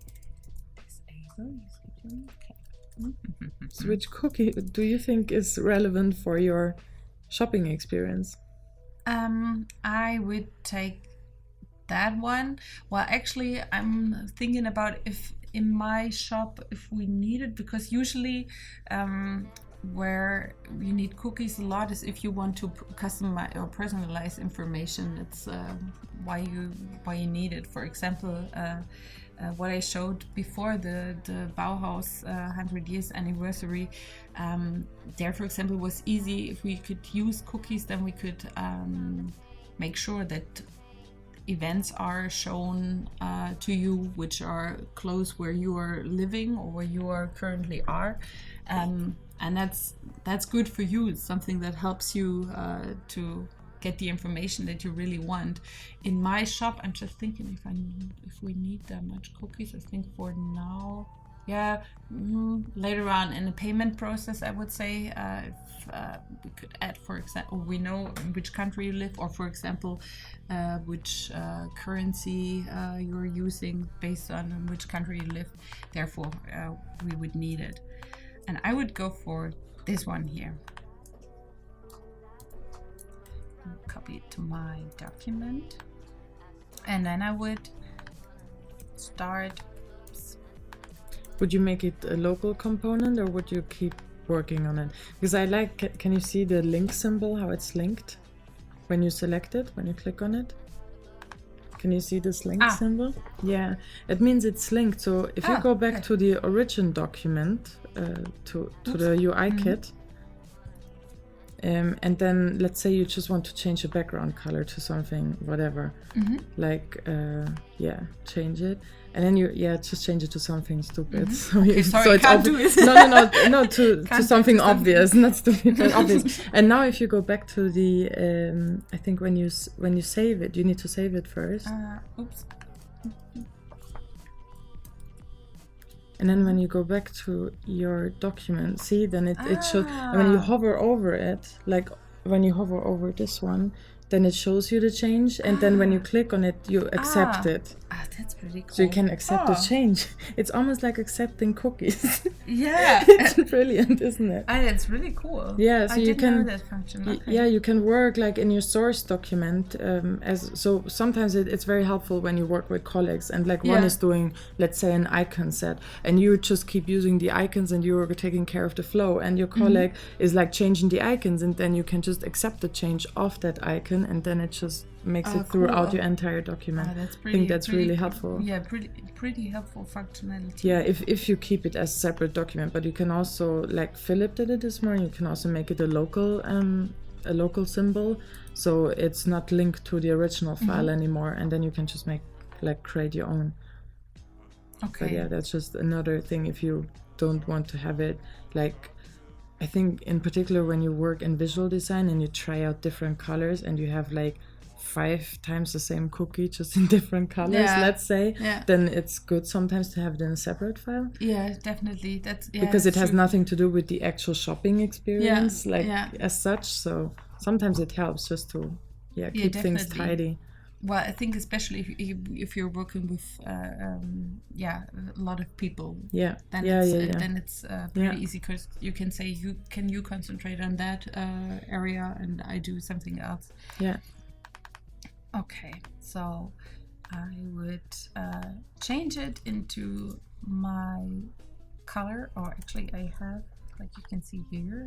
Okay. So which cookie do you think is relevant for your shopping experience? I would take that one. Well, actually, I'm thinking about if in my shop if we need it, because usually where you need cookies a lot is if you want to customize or personalize information. It's why you need it. For example, what I showed before, the Bauhaus 100 years anniversary, there, for example, was easy. If we could use cookies, then we could make sure that events are shown to you which are close where you are living or where you are currently are, and that's good for you. It's something that helps you to get the information that you really want. In my shop, I'm just thinking if we need that much cookies. I think for now, later on in the payment process, I would say if we could add, for example, we know in which country you live, or for example, which currency you're using based on which country you live. Therefore, we would need it. And I would go for this one here. Copy it to my document. And then I would start. Would you make it a local component, or would you keep working on it? Because I like, can you see the link symbol, how it's linked? When you select it, when you click on it? Can you see this link symbol? Yeah, it means it's linked. So if you go back to the origin document, to the UI kit, and then let's say you just want to change the background color to something, whatever, like, change it. And then you, just change it to something stupid. So, sorry, I can't do it. No, to something obvious, not stupid, but obvious. And now if you go back to the, I think when you save it, you need to save it first. Oops. And then when you go back to your document, see, then it shows, and when you hover over it, like when you hover over this one, then it shows you the change, and then when you click on it, you accept it. That's pretty cool. So you can accept the change. It's almost like accepting cookies. Yeah. It's brilliant, isn't it? That's really cool. Yeah, so I you didn't can know that function. Okay. Yeah, you can work like in your source document, so sometimes it's very helpful when you work with colleagues, and like one is doing, let's say, an icon set, and you just keep using the icons and you're taking care of the flow, and your colleague is like changing the icons, and then you can just accept the change of that icon, and then it just makes it throughout your entire document. That's I think that's really helpful. Yeah, pretty helpful functionality. Yeah, if you keep it as a separate document, but you can also, like Philip did it this morning, you can also make it a local symbol, so it's not linked to the original file anymore, and then you can just create your own. Okay. But yeah, that's just another thing if you don't want to have it, like, I think in particular when you work in visual design and you try out different colors and you have like 5 times the same cookie just in different colors, let's say, then it's good sometimes to have it in a separate file. Yeah, definitely. Because it has true. nothing to do with the actual shopping experience, as such. So sometimes it helps just to keep things tidy. Well, I think especially if you're working with a lot of people, then it's pretty easy, because you can say you concentrate on that area and I do something else. Yeah. Okay, so I would change it into my color, or actually I have, like you can see here,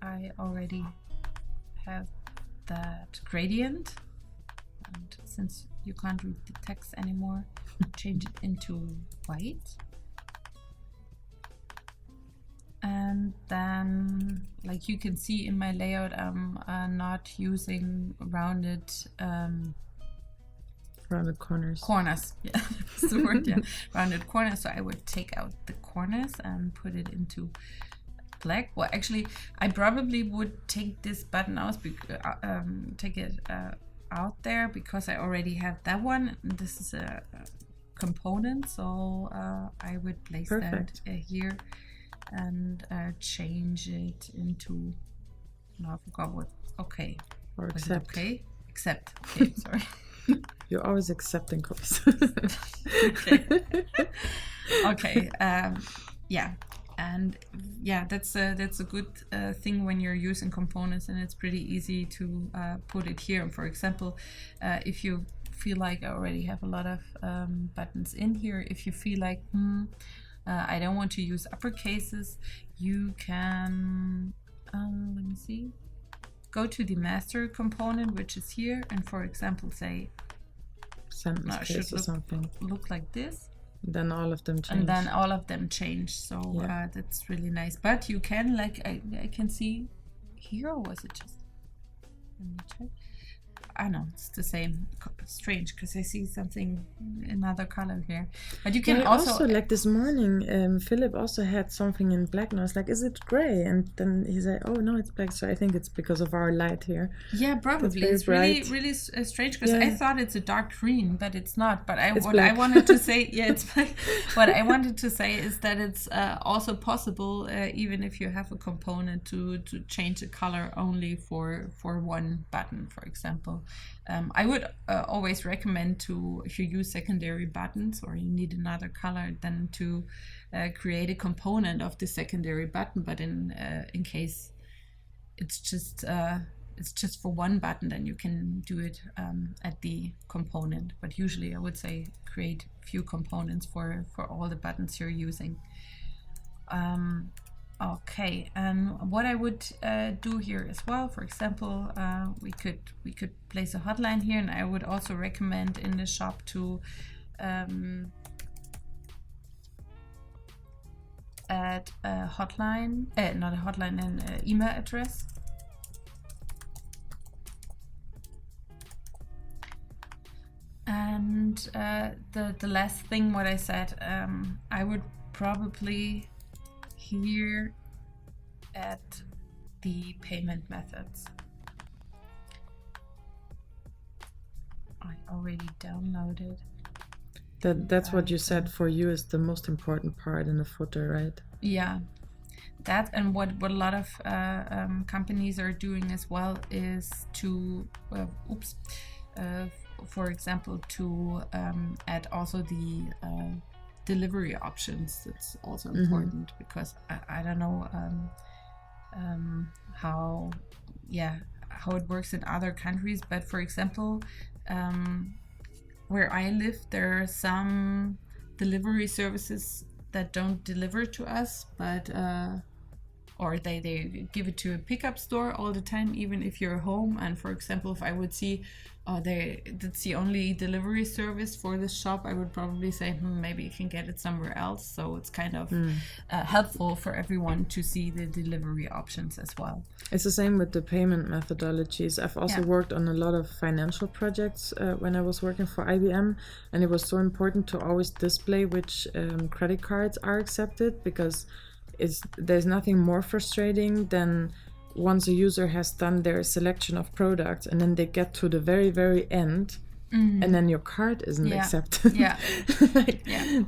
I already have that gradient. And since you can't read the text anymore, change it into white. And then, like you can see in my layout, I'm not using rounded corners. Corners, yeah, that's the word, yeah. Rounded corners. So I would take out the corners and put it into black. Well, actually, I probably would take this button out, take it out there, because I already have that one. This is a component, so I would place that here and change it into, no, I forgot what, okay. Or accept. Okay, accept, okay, sorry. You're always accepting copies. Okay, yeah. And yeah, that's a good thing when you're using components, and it's pretty easy to put it here. For example, if you feel like I already have a lot of buttons in here, if you feel like I don't want to use uppercases, you can let me see, go to the master component, which is here, and for example say Sentence case or something. Look like this. Then all of them change. And then all of them change. So that's really nice. But you can, like, I can see here, or was it just? Let me check. I know it's the same. Strange, because I see something another color here. But you can also like this morning, Philip also had something in black, and I was like, "Is it gray?" And then he said, "Oh no, it's black." So I think it's because of our light here. Yeah, probably. It's really strange, because I thought it's a dark green, but it's not. But I wanted to say, it's black. What I wanted to say is that it's also possible, even if you have a component, to change the color only for one button, for example. I would always recommend to, if you use secondary buttons or you need another color, then to create a component of the secondary button. But in case it's just for one button, then you can do it at the component. But usually I would say create few components for all the buttons you're using. Okay, and what I would do here as well, for example, we could place a hotline here, and I would also recommend in the shop to add a hotline, not a hotline, an email address. And the last thing, what I said, I would probably here at the payment methods. I already downloaded. That's what you said for you is the most important part in the footer, right? Yeah, that, and what a lot of companies are doing as well is to for example, to add also the delivery options. It's also important, because I don't know how it works in other countries, but for example, where I live, there are some delivery services that don't deliver to us, but or they give it to a pickup store all the time, even if you're home. And for example, if I would see that's the only delivery service for this shop, I would probably say maybe you can get it somewhere else. So it's kind of helpful for everyone to see the delivery options as well. It's the same with the payment methodologies. I've also worked on a lot of financial projects when I was working for IBM, and it was so important to always display which credit cards are accepted, because there's nothing more frustrating than once a user has done their selection of products and then they get to the very, very end and then your card isn't accepted.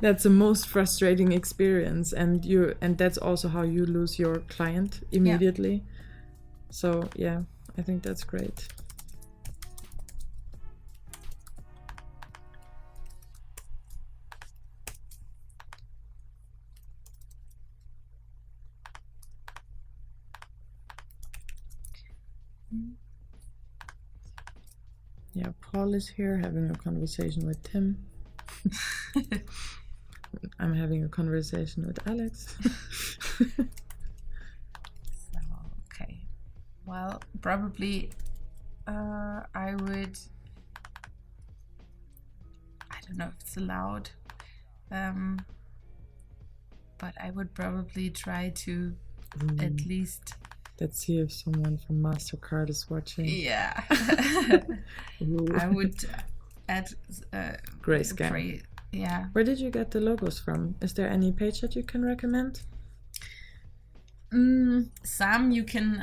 That's the most frustrating experience, and that's also how you lose your client immediately. So yeah, I think that's great. Yeah, Paul is here having a conversation with Tim. I'm having a conversation with Alex. Okay. Well, probably I would, I don't know if it's allowed, but I would probably try to at least... Let's see if someone from MasterCard is watching. Yeah. I would add Grayscan. Where did you get the logos from? Is there any page that you can recommend? Some you can,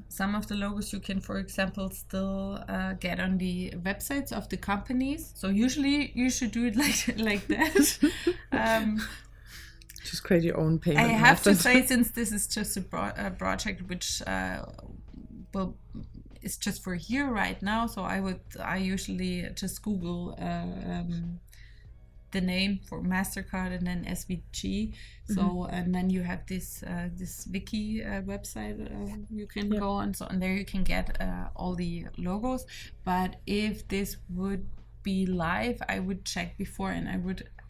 some of the logos you can, for example, still get on the websites of the companies. So usually you should do it like that. Just create your own payment I have to say, since this is just a project which is just for here right now, so I usually just Google the name for MasterCard and then SVG. So and then you have this wiki website you can go on. So and there you can get all the logos. But if this would be live, I would check before, and I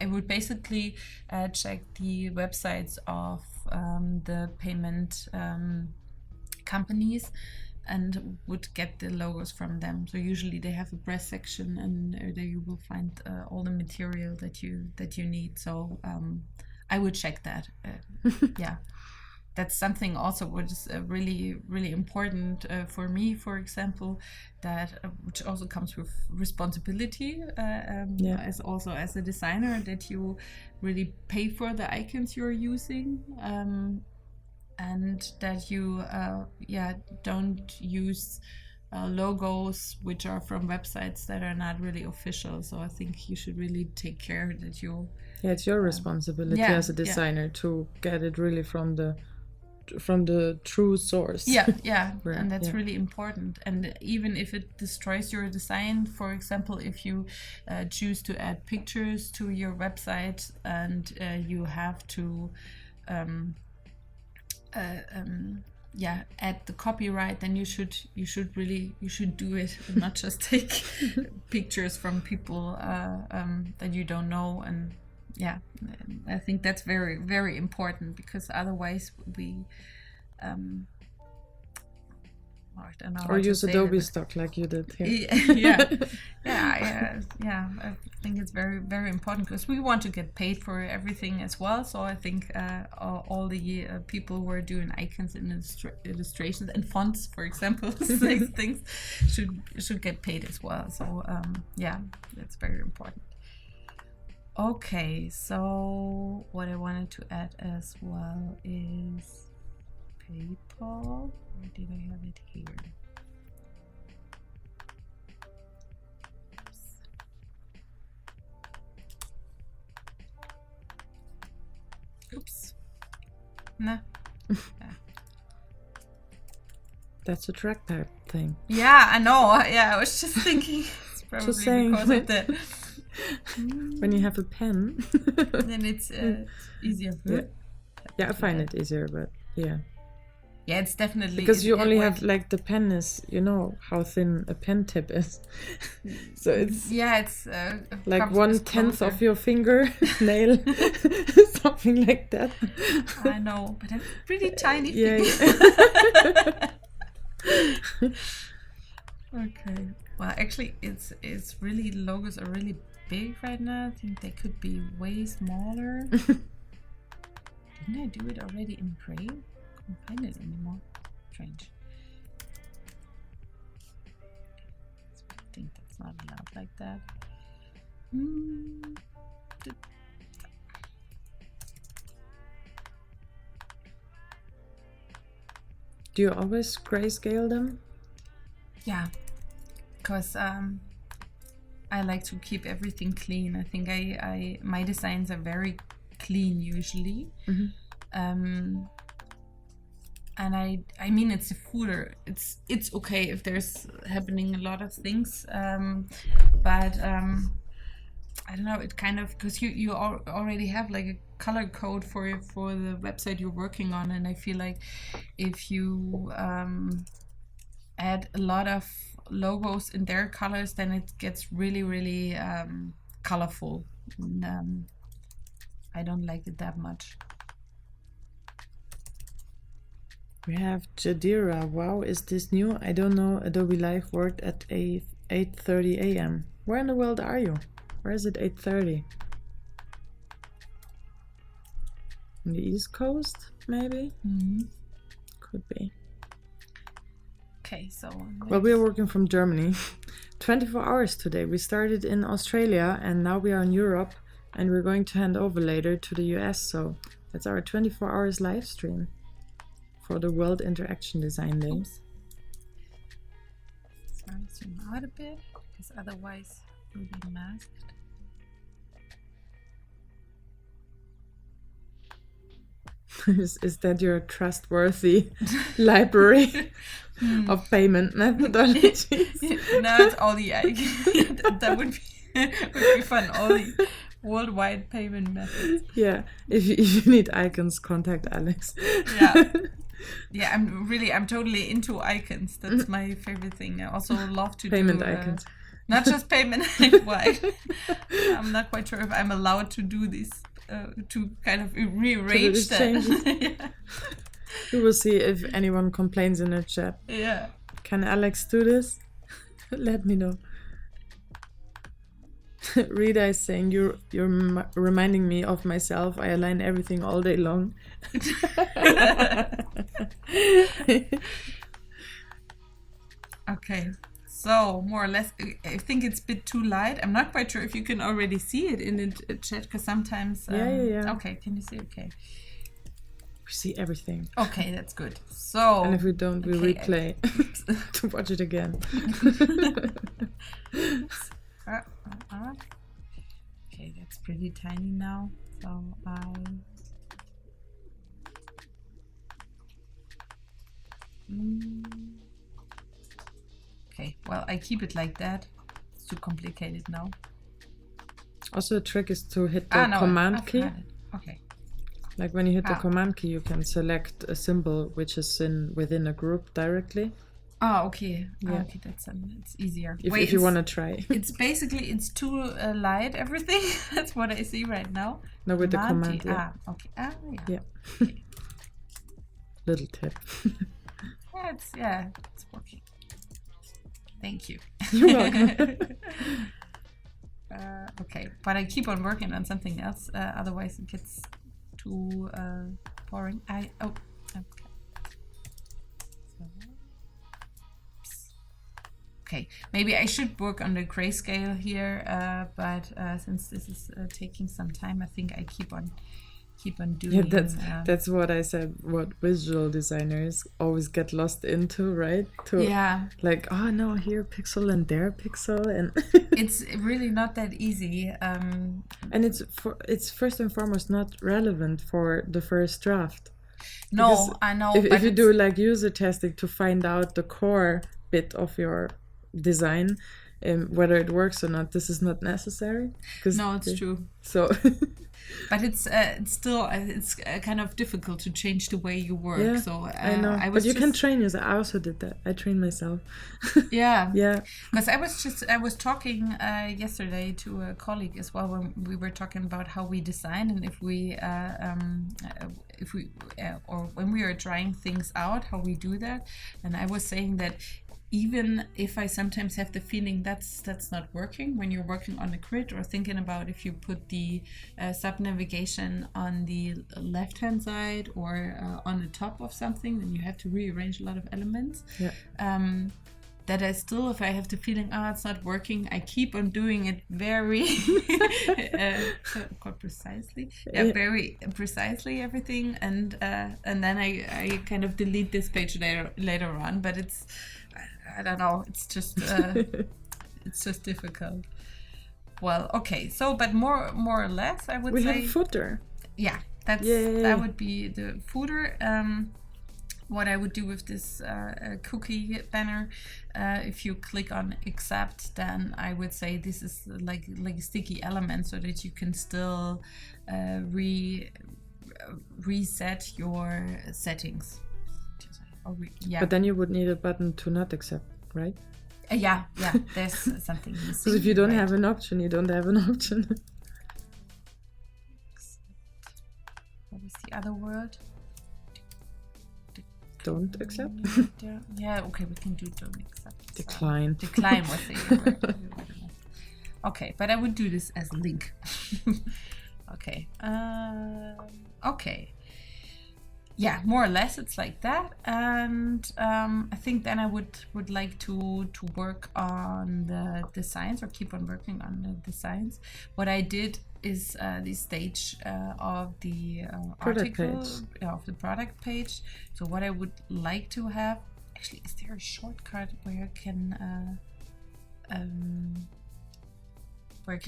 would basically check the websites of the payment companies, and would get the logos from them. So usually they have a press section, and there you will find all the material that you need. So I would check that. Yeah, that's something also which is really, really important for me, for example, that which also comes with responsibility as also as a designer, that you really pay for the icons you're using. And that you don't use logos which are from websites that are not really official. So I think you should really take care that you... Yeah, it's your responsibility as a designer to get it really from the true source. And that's really important. And even if it destroys your design, for example, if you choose to add pictures to your website and you have to add the copyright, then you should do it and not just take pictures from people that you don't know. And I think that's very, very important, because otherwise we I don't know. Or use Adobe stock like you did here. I think it's very, very important, because we want to get paid for everything as well. So I think all the people who are doing icons and illustrations and fonts, for example, things should get paid as well. So that's very important. Okay, so what I wanted to add as well is PayPal. Where did I have it here? Oops. Nah. That's a trackpad thing. Yeah, I know. Yeah, I was just thinking. It's probably just saying. Because of that. When you have a pen. Then it's easier. Yeah, I find it easier, but yeah. Yeah, it's definitely... Because you only have, like, the pen is, you know, how thin a pen tip is. So it's... Yeah, it's... like 1/10 of your finger nail. Something like that. I know, but I'm pretty tiny. Yeah. Okay. Well, actually, it's really... Logos are really big right now. I think they could be way smaller. Didn't I do it already in gray? I can't find it anymore. Strange. I think that's not allowed like that. Do you always grayscale them? Yeah, because I like to keep everything clean. I think my designs are very clean usually. And I mean, it's a footer. It's okay if there's happening a lot of things, but I don't know. It kind of, because you already have like a color code for the website you're working on, and I feel like if you add a lot of logos in their colors, then it gets really, really colorful. And, I don't like it that much. We have Jadira. Wow, is this new? I don't know. Adobe Live worked at 8:30 a.m. Where in the world are you? Where is it 8:30? On the East Coast, maybe? Could be. Okay, so... Well, we are working from Germany. 24 hours today. We started in Australia and now we are in Europe, and we're going to hand over later to the US. So that's our 24 hours live stream for the World Interaction Design Day. Sorry, zoom out a bit, because otherwise it will be masked. Is that your trustworthy library of payment methodologies? No, it's all the... that would be fun. All the Worldwide payment methods. Yeah, if you need icons, contact Alex. Yeah. Yeah, I'm totally into icons. That's my favorite thing. I also love to Payment do icons. not just payment. Why? I'm not quite sure if I'm allowed to do this to kind of rearrange that. Yeah. We will see if anyone complains in the chat. Yeah. Can Alex do this? Let me know. Rita is saying you're reminding me of myself. I align everything all day long. Okay, so more or less, I think it's a bit too light. I'm not quite sure if you can already see it in the chat, because sometimes. Yeah. Okay, can you see? Okay. We see everything. Okay, that's good. So. And if we don't, we replay to watch it again. Okay, that's pretty tiny now. So okay, well, I keep it like that. It's too complicated now. Also, the trick is to hit the command key. Okay. Like when you hit the command key, you can select a symbol which is within a group directly. Oh, okay. Yeah. Okay, it's easier. If you want to try. It's too light, everything. That's what I see right now. No, with the command. Yeah. Okay. Yeah. Okay. Little tip. It's working. Thank you. You're welcome. Okay, but I keep on working on something else. Otherwise, it gets too boring. Okay. Okay, maybe I should work on the grayscale here, but since this is taking some time, I think I keep on doing. Yeah, that's what I said. What visual designers always get lost into, right? Like, oh no, here pixel and there pixel, and it's really not that easy. And it's first and foremost not relevant for the first draft. No, because I know. If you do like user testing to find out the core bit of your design, whether it works or not, this is not necessary. No, it's true. So, but it's still kind of difficult to change the way you work. Yeah, so I know. But you can train yourself. I also did that. I trained myself. Yeah. Yeah. Because I was talking yesterday to a colleague as well when we were talking about how we design, and if we or when we are trying things out, how we do that. And I was saying that even if I sometimes have the feeling that's not working when you're working on a grid, or thinking about if you put the sub-navigation on the left-hand side or on the top of something, then you have to rearrange a lot of elements. Yeah. That I still, if I have the feeling, it's not working, I keep on doing it very quite precisely. Yeah, very precisely everything, and then I kind of delete this page later on. But it's, I don't know, it's just it's just difficult. Well, okay, so but more or less, I would say we have a footer. Yeah, that would be the footer. What I would do with this cookie banner, if you click on accept, then I would say this is like a sticky element, so that you can still reset your settings. But then you would need a button to not accept, right? Yeah, there's something missing. Because if you don't have an option, you don't have an option. What was the other word? Don't accept? Yeah, okay, we can do don't accept. Decline. Decline was the word. Okay, but I would do this as a link. Okay. Okay. Yeah, more or less it's like that. And I think then I would like to work on the designs, or keep on working on the designs. What I did is the stage of the article of the product page. So what I would like to have, actually, is there a shortcut where I can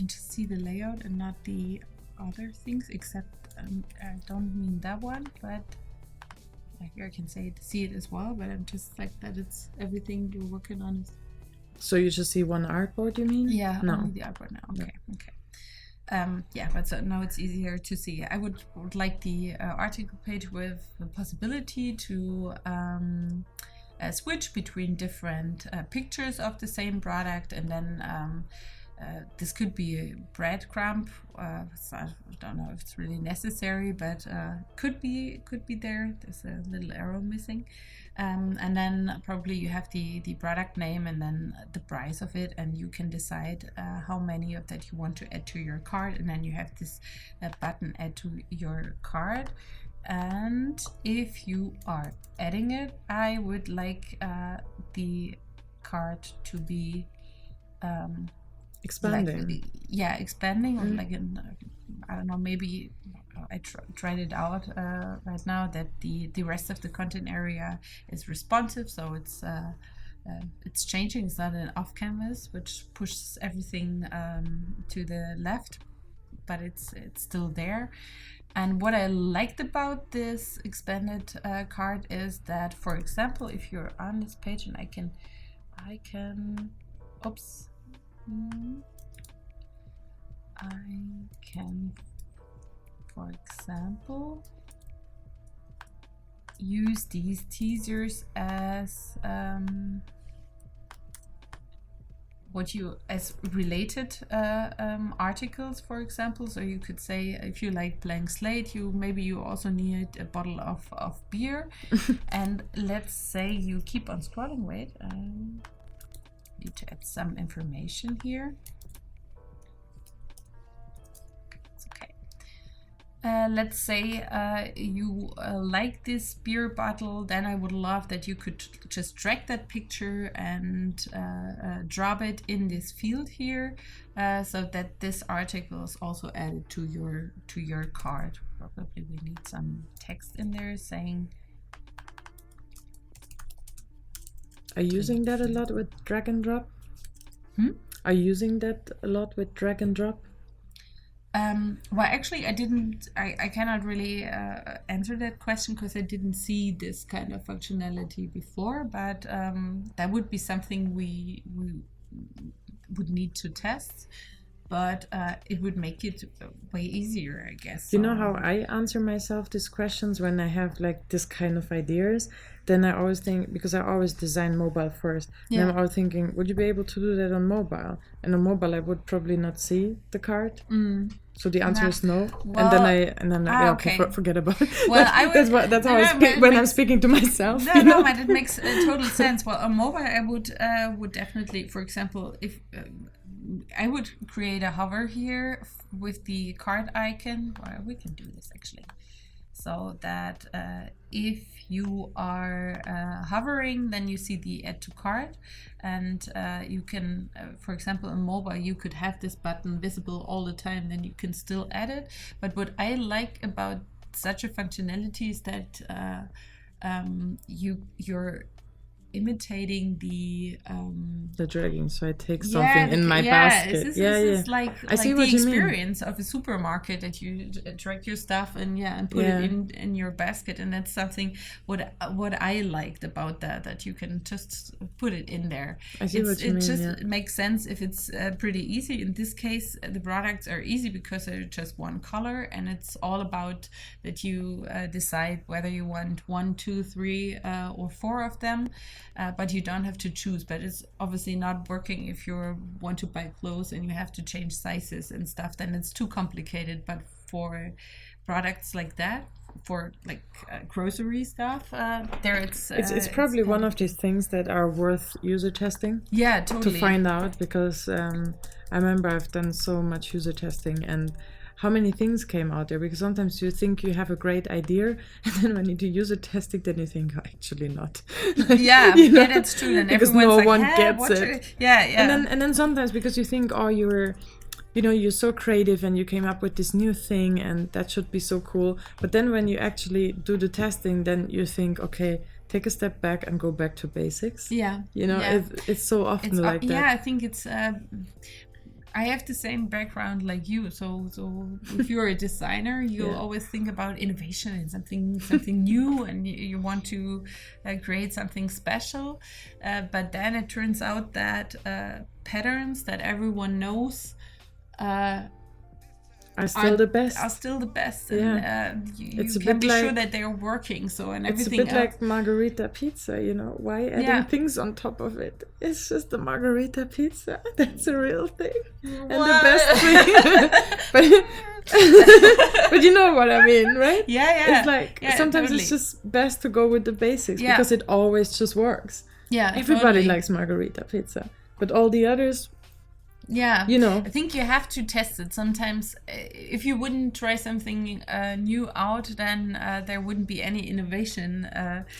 just see the layout and not the other things? Except I don't mean that one, but here I can see it as well. But I'm just like that. It's everything you're working on. So you just see one artboard, you mean? Yeah, no. only the artboard now. Okay, okay. but so now it's easier to see. I would like the article page with the possibility to switch between different pictures of the same product, and then this could be a breadcrumb. So I don't know if it's really necessary, but could be there. There's a little arrow missing. And then probably you have the product name and then the price of it, and you can decide how many of that you want to add to your cart, and then you have this button add to your cart. And if you are adding it, I would like the cart to be expanding. Expanding, or like in, I don't know, maybe I tried it out right now that the rest of the content area is responsive, so it's changing. It's not an off canvas which pushes everything to the left, but it's still there. And what I liked about this expanded card is that, for example, if you're on this page, and I can oops, I can, for example, use these teasers as as related articles, for example. So you could say, if you like blank slate, maybe you also need a bottle of beer. And let's say you keep on scrolling. Wait, I need to add some information here. Let's say you like this beer bottle, then I would love that you could just drag that picture and drop it in this field here, so that this article is also added to your cart. Probably we need some text in there saying. Are you using that a lot with drag and drop? Are you using that a lot with drag and drop? Well, actually, I cannot really answer that question because I didn't see this kind of functionality before, but that would be something we would need to test, but it would make it way easier, I guess. You know how I answer myself these questions when I have like this kind of ideas? Then I always think, because I always design mobile first, and I'm always thinking, would you be able to do that on mobile? And on mobile, I would probably not see the card. So the answer is no. Well, and then okay, forget about it. Well, that's how I speak when I'm speaking to myself. No, but it makes total sense. Well, on mobile, I would definitely, for example, if I would create a hover here with the card icon. Well, we can do this actually. So that if you are hovering, then you see the add to cart, and you can, for example, on mobile, you could have this button visible all the time, then you can still add it. But what I like about such a functionality is that you're imitating the dragging, so I take something in my basket. This is like I see the what you experience of a supermarket, that you drag your stuff and put it in your basket, and that's something what I liked about that you can just put it in there. I see what you mean. It just makes sense if it's pretty easy. In this case, the products are easy because they're just one color, and it's all about that you decide whether you want 1, 2, 3 or 4 of them. But you don't have to choose. But it's obviously not working if you want to buy clothes and you have to change sizes and stuff. Then it's too complicated. But for products like that, for like grocery stuff, it's probably one of these things that are worth user testing. Yeah, totally. To find out, because I remember I've done so much user testing, and how many things came out there, because sometimes you think you have a great idea, and then when you do user testing, then you think, oh, actually not. That's true. And because no one gets it. Yeah. And then sometimes, because you think, oh, you're so creative and you came up with this new thing and that should be so cool. But then when you actually do the testing, then you think, okay, take a step back and go back to basics. Yeah. It's so often like that. Yeah, I think it's... I have the same background like you, so if you're a designer, you always think about innovation and something new, and you want to create something special. But then it turns out that patterns that everyone knows are still the best. Are still the best. Yeah. And It's you a can bit be like, sure that they are working. So and it's a everything bit else. like margarita pizza, you know. Why adding things on top of it? It's just a margarita pizza. That's a real thing. And the best thing. But you know what I mean, right? Yeah. It's like sometimes totally. it's just best to go with the basics because it always just works. Yeah, Everybody totally. likes margarita pizza, but all the others, yeah, you know. I think you have to test it. Sometimes if you wouldn't try something new out, then there wouldn't be any innovation.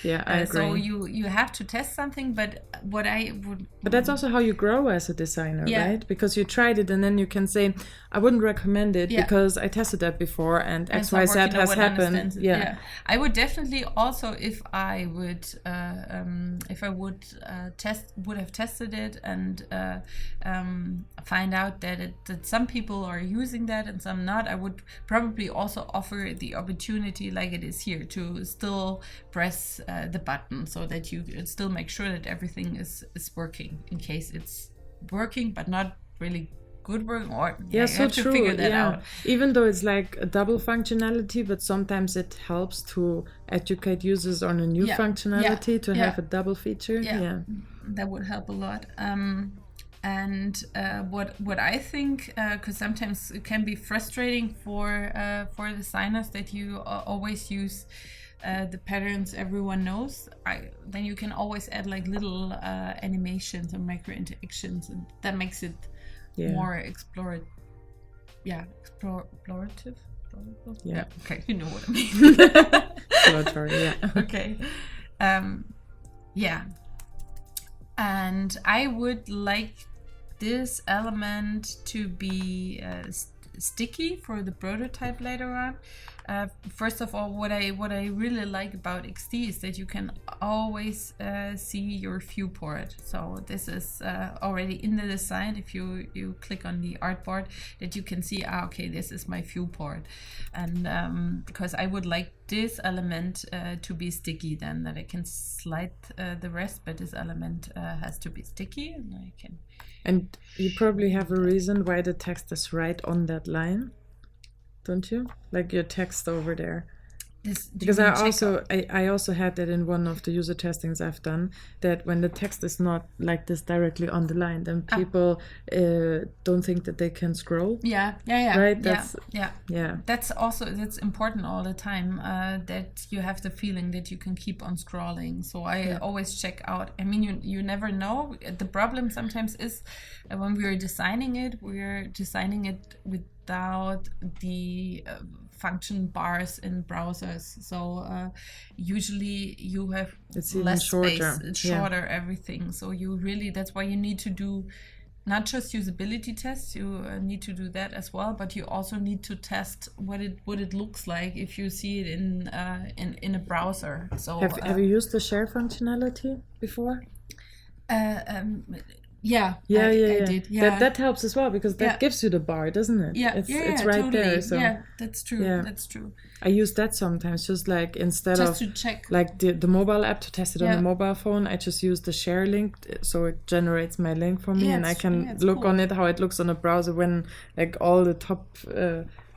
Yeah, I agree. So you have to test something, but what I would... But that's also how you grow as a designer, right? Because you tried it and then you can say, I wouldn't recommend it because I tested that before and XYZ has happened. Yeah. I would definitely also, if I would have tested it and find out that some people are using that and some not, I would probably also offer the opportunity, like it is here, to still press the button so that you still make sure that everything is working in case it's working but not really good work, or you so have to true. figure that out. Even though it's like a double functionality, but sometimes it helps to educate users on a new functionality to have a double feature. That would help a lot. And what I think, because sometimes it can be frustrating for designers that you always use the patterns everyone knows. Then you can always add like little animations or micro interactions, and that makes it more explorative. Yeah. Okay, you know what I mean. Exploratory. Yeah. Okay. And I would like this element to be sticky for the prototype later on. First of all, what I really like about XD is that you can always see your viewport. So this is already in the design. If you click on the artboard, that you can see, okay, this is my viewport. And because I would like this element to be sticky, then that I can slide the rest, but this element has to be sticky, and I can. And you probably have a reason why the text is right on that line, don't you? Like your text over there. Because I also had that in one of the user testings I've done, that when the text is not like this directly on the line, then people don't think that they can scroll. Right? That's important all the time, that you have the feeling that you can keep on scrolling. So I always check out. I mean, you never know. The problem sometimes is when we're designing it without the function bars in browsers. So usually you have less space. It's shorter, everything. So that's why you need to do not just usability tests. You need to do that as well, but you also need to test what it looks like if you see it in a browser. So have you used the share functionality before? I did. That helps as well, because that gives you the bar, doesn't it? It's right totally. there. So that's true. That's true. I use that sometimes, just like instead just of to check, like the mobile app, to test it on the mobile phone, I just use the share link, so it generates my link for me, and I can look on it how it looks on a browser when like all the top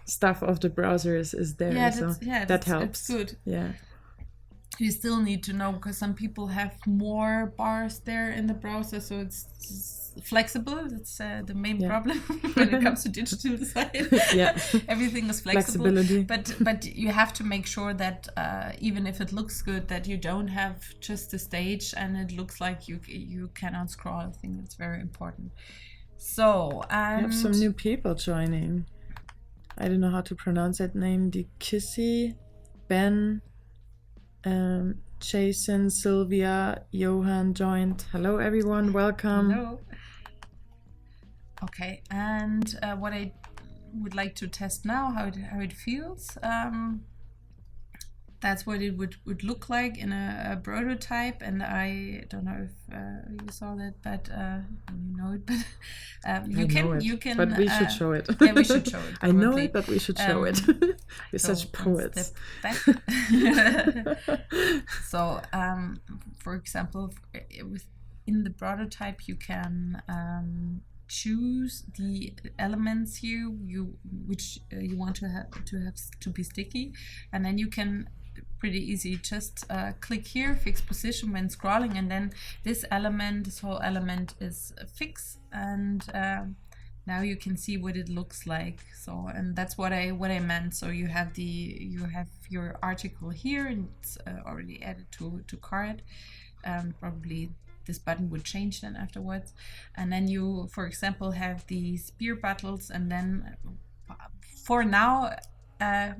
stuff of the browser is there. That helps. It's good. Yeah. You still need to know, because some people have more bars there in the browser, so it's flexible. That's the main problem when it comes to digital design. Everything is flexible. Flexibility. But you have to make sure that even if it looks good, that you don't have just a stage and it looks like you cannot scroll. I think that's very important. So we have some new people joining. I don't know how to pronounce that name. Kissy, Ben. Jason, Sylvia, Johan joined. Hello everyone, welcome. Hello. Okay, and what I would like to test now, how it feels. That's what it would look like in a prototype, and I don't know if you saw that, but you know it. But you can. But we should show it. Yeah, we should show it. I know it, but we should show it. We're such poets. So, for example, in the prototype, you can choose the elements here which you want to have to be sticky, and then you can pretty easy just click here, fix position when scrolling, and then this whole element is fixed, and now you can see what it looks like. So, and that's what I meant. So you have your article here, and it's already added to cart. Probably this button would change then afterwards, and then you, for example, have the spear buttons, and then for now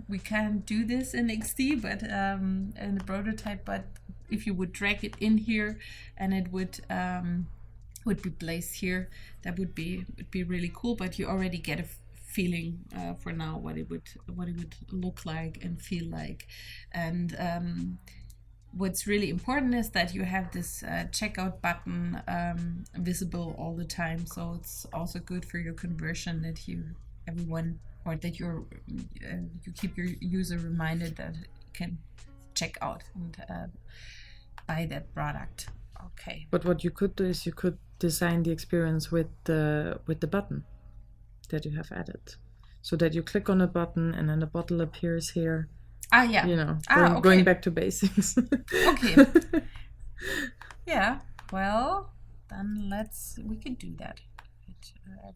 we can't do this in XD, but in the prototype. But if you would drag it in here, and it would be placed here, that would be really cool. But you already get a feeling for now what it would look like and feel like. And what's really important is that you have this checkout button visible all the time. So it's also good for your conversion that you keep your user reminded that you can check out and buy that product. Okay. But what you could do is you could design the experience with the button that you have added, so that you click on a button and then the bottle appears here. Yeah. You know, okay. Going back to basics. Okay. Yeah. Well, then we can do that. I have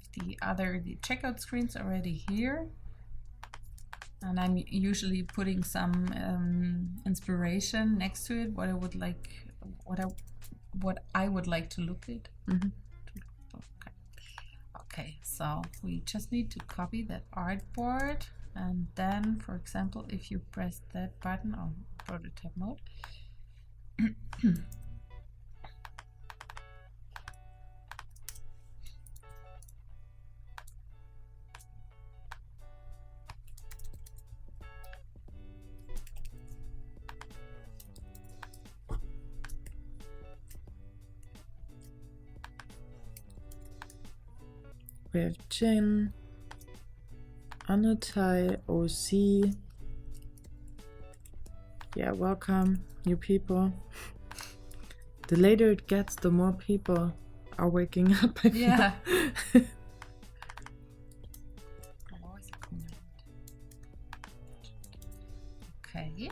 the checkout screens already here, and I'm usually putting some inspiration next to it. What I would like to look at. Mm-hmm. Okay. So we just need to copy that artboard, and then, for example, if you press that button on prototype mode. We have Jen, Anutai, OC. Yeah, welcome, new people. The later it gets, the more people are waking up. I Yeah. Okay.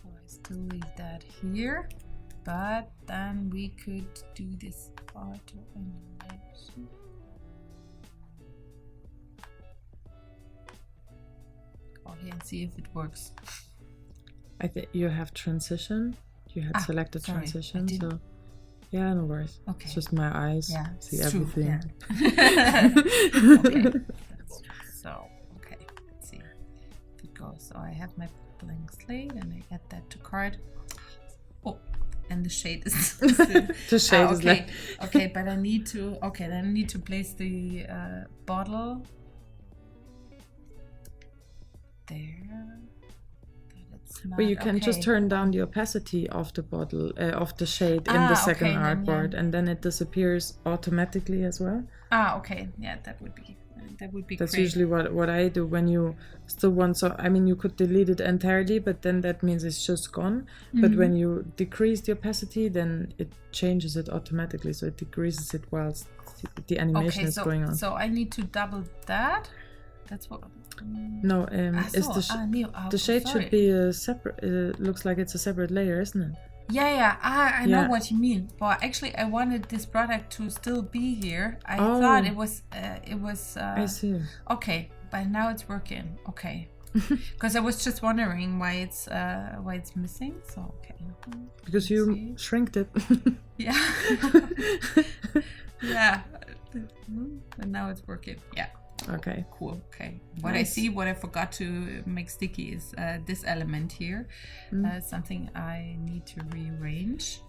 So I still leave that here, but then we could do this auto animation. Go here and see if it works. I think you have transition. You had selected transition, so yeah, no worries. Okay. It's just my eyes see everything. Yeah. Okay. That's true. So, okay, let's see if it goes. So I have my blank slate and I add that to cart. Oh, and the shade is The shade is like okay, but I need to place the bottle there. But you can just turn down the opacity of the bottle, of the shade in the second artboard, and then it disappears automatically as well. Okay, yeah, that would be That's great. usually what I do when you still want. So I mean, you could delete it entirely, but then that means it's just gone. Mm-hmm. But when you decrease the opacity, then it changes it automatically, so it decreases it whilst the animation is going on. So I need to double that. That's what. No, the shade should be a separate. Looks like it's a separate layer, isn't it? Yeah. I know what you mean. But actually, I wanted this product to still be here. I thought it was. I see. Okay, but now it's working. Okay, because I was just wondering why it's missing. So okay. Because you shrinked it. Yeah. Yeah. And now it's working. Yeah. Okay. Cool. Okay. What I forgot to make sticky is this element here. Something I need to rearrange.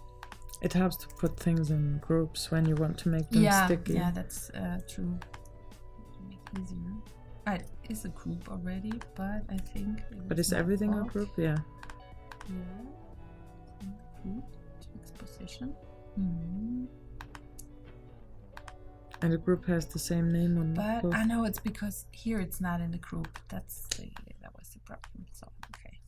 It helps to put things in groups when you want to make them sticky. Yeah, that's true. Make it easier. It is a group already, but I think. But is everything a group? Yeah. Yeah. Group exposition. And the group has the same name on But both. I know it's because here it's not in the group. That was the problem. So okay,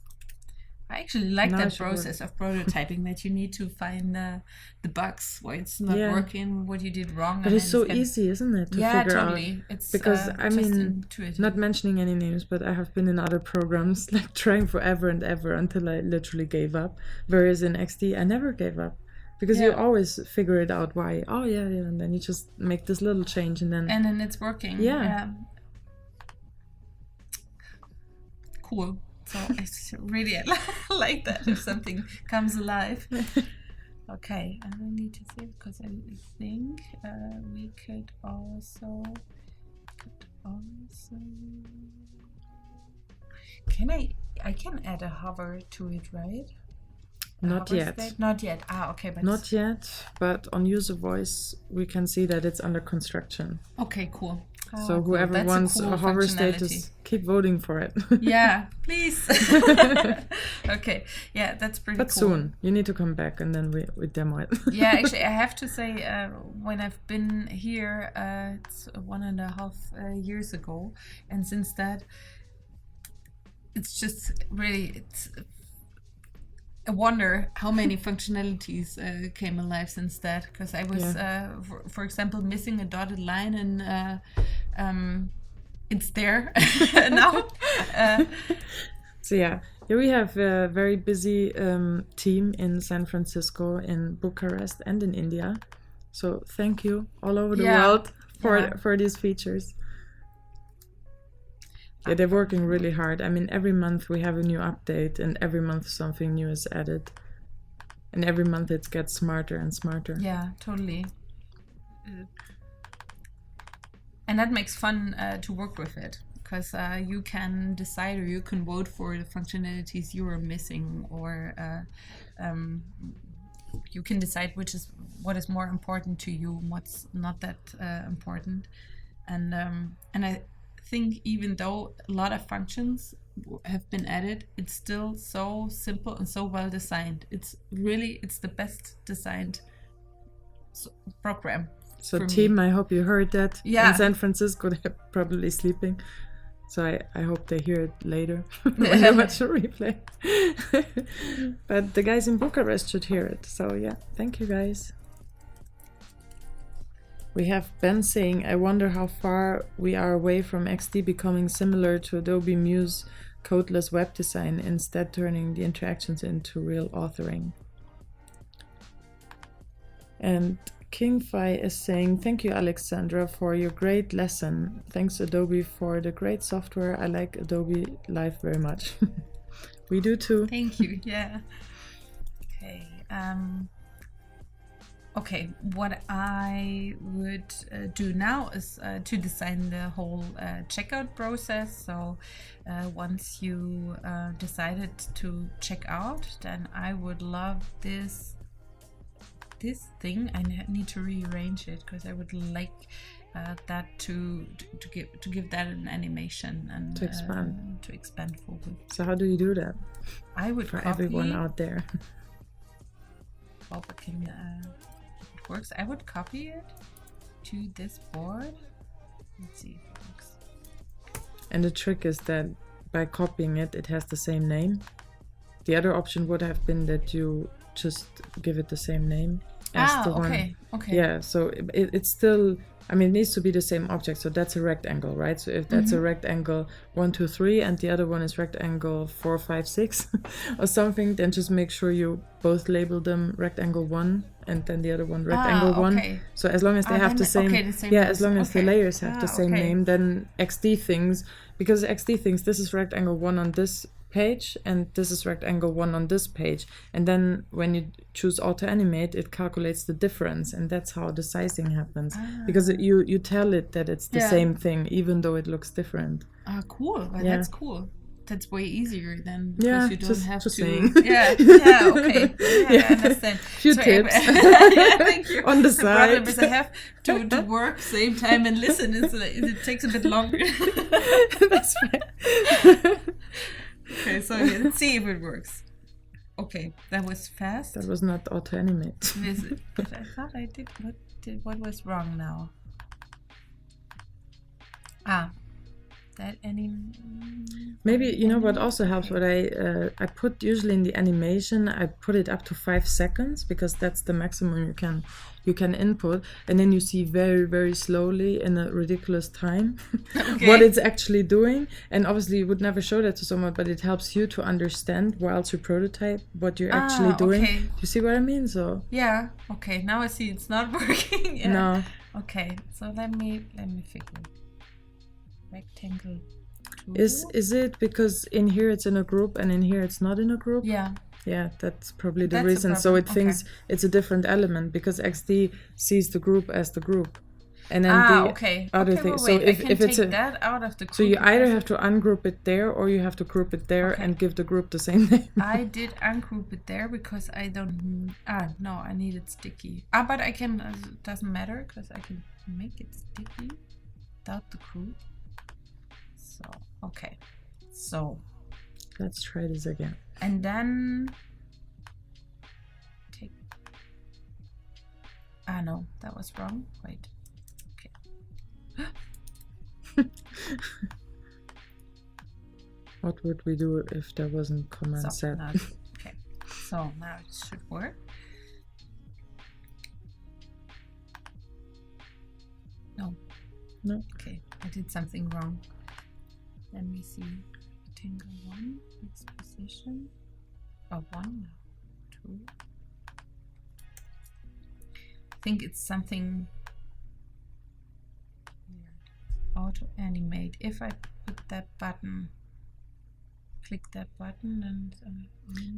I actually like Now it that should work. process of prototyping, that you need to find the bugs, why it's not Yeah. working, what you did wrong. But and it's then so gonna- easy, isn't it, to Yeah, figure totally. out? It's Because I just mean, intuitive. not mentioning any names, but I have been in other programs like trying forever and ever until I literally gave up. Whereas in XD, I never gave up because you Yeah. always figure it out why. Oh yeah, yeah, and then you just make this little change and then And then it's working. Yeah. Cool. So I really like that if something comes alive. Okay, and I need to see, because I think we could also can I can add a hover to it, right? A not hover yet. state? Not yet. Okay, but Not yet, but on user voice we can see that it's under construction. okay, cool. So cool. whoever That's wants cool a hover functionality. status, keep voting for it. Yeah, please. Okay, yeah, that's pretty But cool. soon you need to come back and then we demo it. Yeah, actually, I have to say, when I've been here, it's 1.5 years ago, and since that, it's just really, it's a wonder how many functionalities came alive since that. Because I was, for example, missing a dotted line, and it's there now. So yeah, here we have a very busy team in San Francisco, in Bucharest, and in India. So thank you all over the world for these features. Yeah, they're working really hard. I mean, every month we have a new update, and every month something new is added. And every month it gets smarter and smarter. Yeah, totally. And that makes fun to work with it, because you can decide, or you can vote for the functionalities you are missing, or you can decide what is more important to you and what's not that important. And I think even though a lot of functions have been added, it's still so simple and so well designed. It's the best designed program. So team, I hope you heard that. Yeah. In San Francisco, they're probably sleeping. So I hope they hear it later when they watch the replay. But the guys in Bucharest should hear it. So yeah, thank you guys. We have Ben saying, I wonder how far we are away from XD becoming similar to Adobe Muse codeless web design, instead turning the interactions into real authoring. And KingFi is saying, thank you, Alexandra, for your great lesson. Thanks, Adobe, for the great software. I like Adobe Live very much. We do too. Thank you. Yeah. Okay. Okay, what I would do now is to design the whole checkout process. So once you decided to check out, then I would love this thing. I need to rearrange it, because I would like that to give that an animation and to expand forward. So how do you do that? I would for copy, everyone out there. Hope it can it works. I would copy it to this board. Let's see if it works. And the trick is that by copying it, it has the same name. The other option would have been that you just give it the same name as the one. Okay. Yeah, so it's still, I mean, it needs to be the same object. So that's a rectangle, right? So if that's a rectangle 1, 2, 3, and the other one is rectangle 4, 5, 6 or something, then just make sure you both label them rectangle 1 and then the other one rectangle 1. So as long as they have the same, as long as the layers have the same name, then XD thinks, because XD thinks this is rectangle 1 on this page and this is rectangle 1 on this page, and then when you choose auto animate, it calculates the difference, and that's how the sizing happens, because you tell it that it's the same thing even though it looks different. Cool. Well, that's cool. That's way easier than, because yeah, you don't just, have just to. saying. Yeah, okay. Yeah, I understand. Few tips. Yeah, thank you. On the side. Problem is I have to work same time and listen. It takes a bit longer. That's fine. Okay, so let's see if it works. Okay, that was fast. That was not auto animate. But I thought I did. What was wrong now? that any. Maybe you know what also helps. What I put usually in the animation, I put it up to 5 seconds because that's the maximum you can input, and then you see very slowly in a ridiculous time what it's actually doing. And obviously you would never show that to someone, but it helps you to understand whilst you prototype what you're actually doing. Okay. Do you see what I mean? So yeah, okay, now I see it's not working. Yeah. no. Okay, so let me figure. Rectangle. Is it because in here it's in a group and in here it's not in a group? Yeah, that's probably the reason. So it thinks it's a different element because XD sees the group as the group, and then the other thing. So if it's that out of the group, so you either have to ungroup it there or you have to group it there and give the group the same name. I did ungroup it there because I don't. No, I need it sticky. But I can. It doesn't matter because I can make it sticky without the group. So okay, so let's try this again. And then take. No, that was wrong. Wait. Okay. What would we do if there wasn't command set? Okay, so now it should work. No. Okay, I did something wrong. Let me see. Rectangle 1, its position. 1 now. 2. I think it's something weird. Auto animate. If I put that button, click that button, and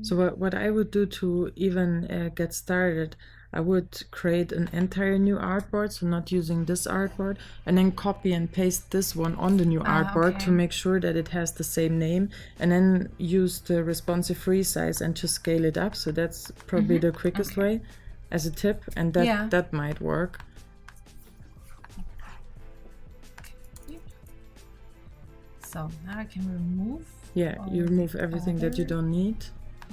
so what I would do to even get started, I would create an entire new artboard, so not using this artboard, and then copy and paste this one on the new artboard to make sure that it has the same name, and then use the responsive resize and just scale it up. So that's probably the quickest way as a tip, and that might work. So now I can remove. Yeah, you remove everything that you don't need.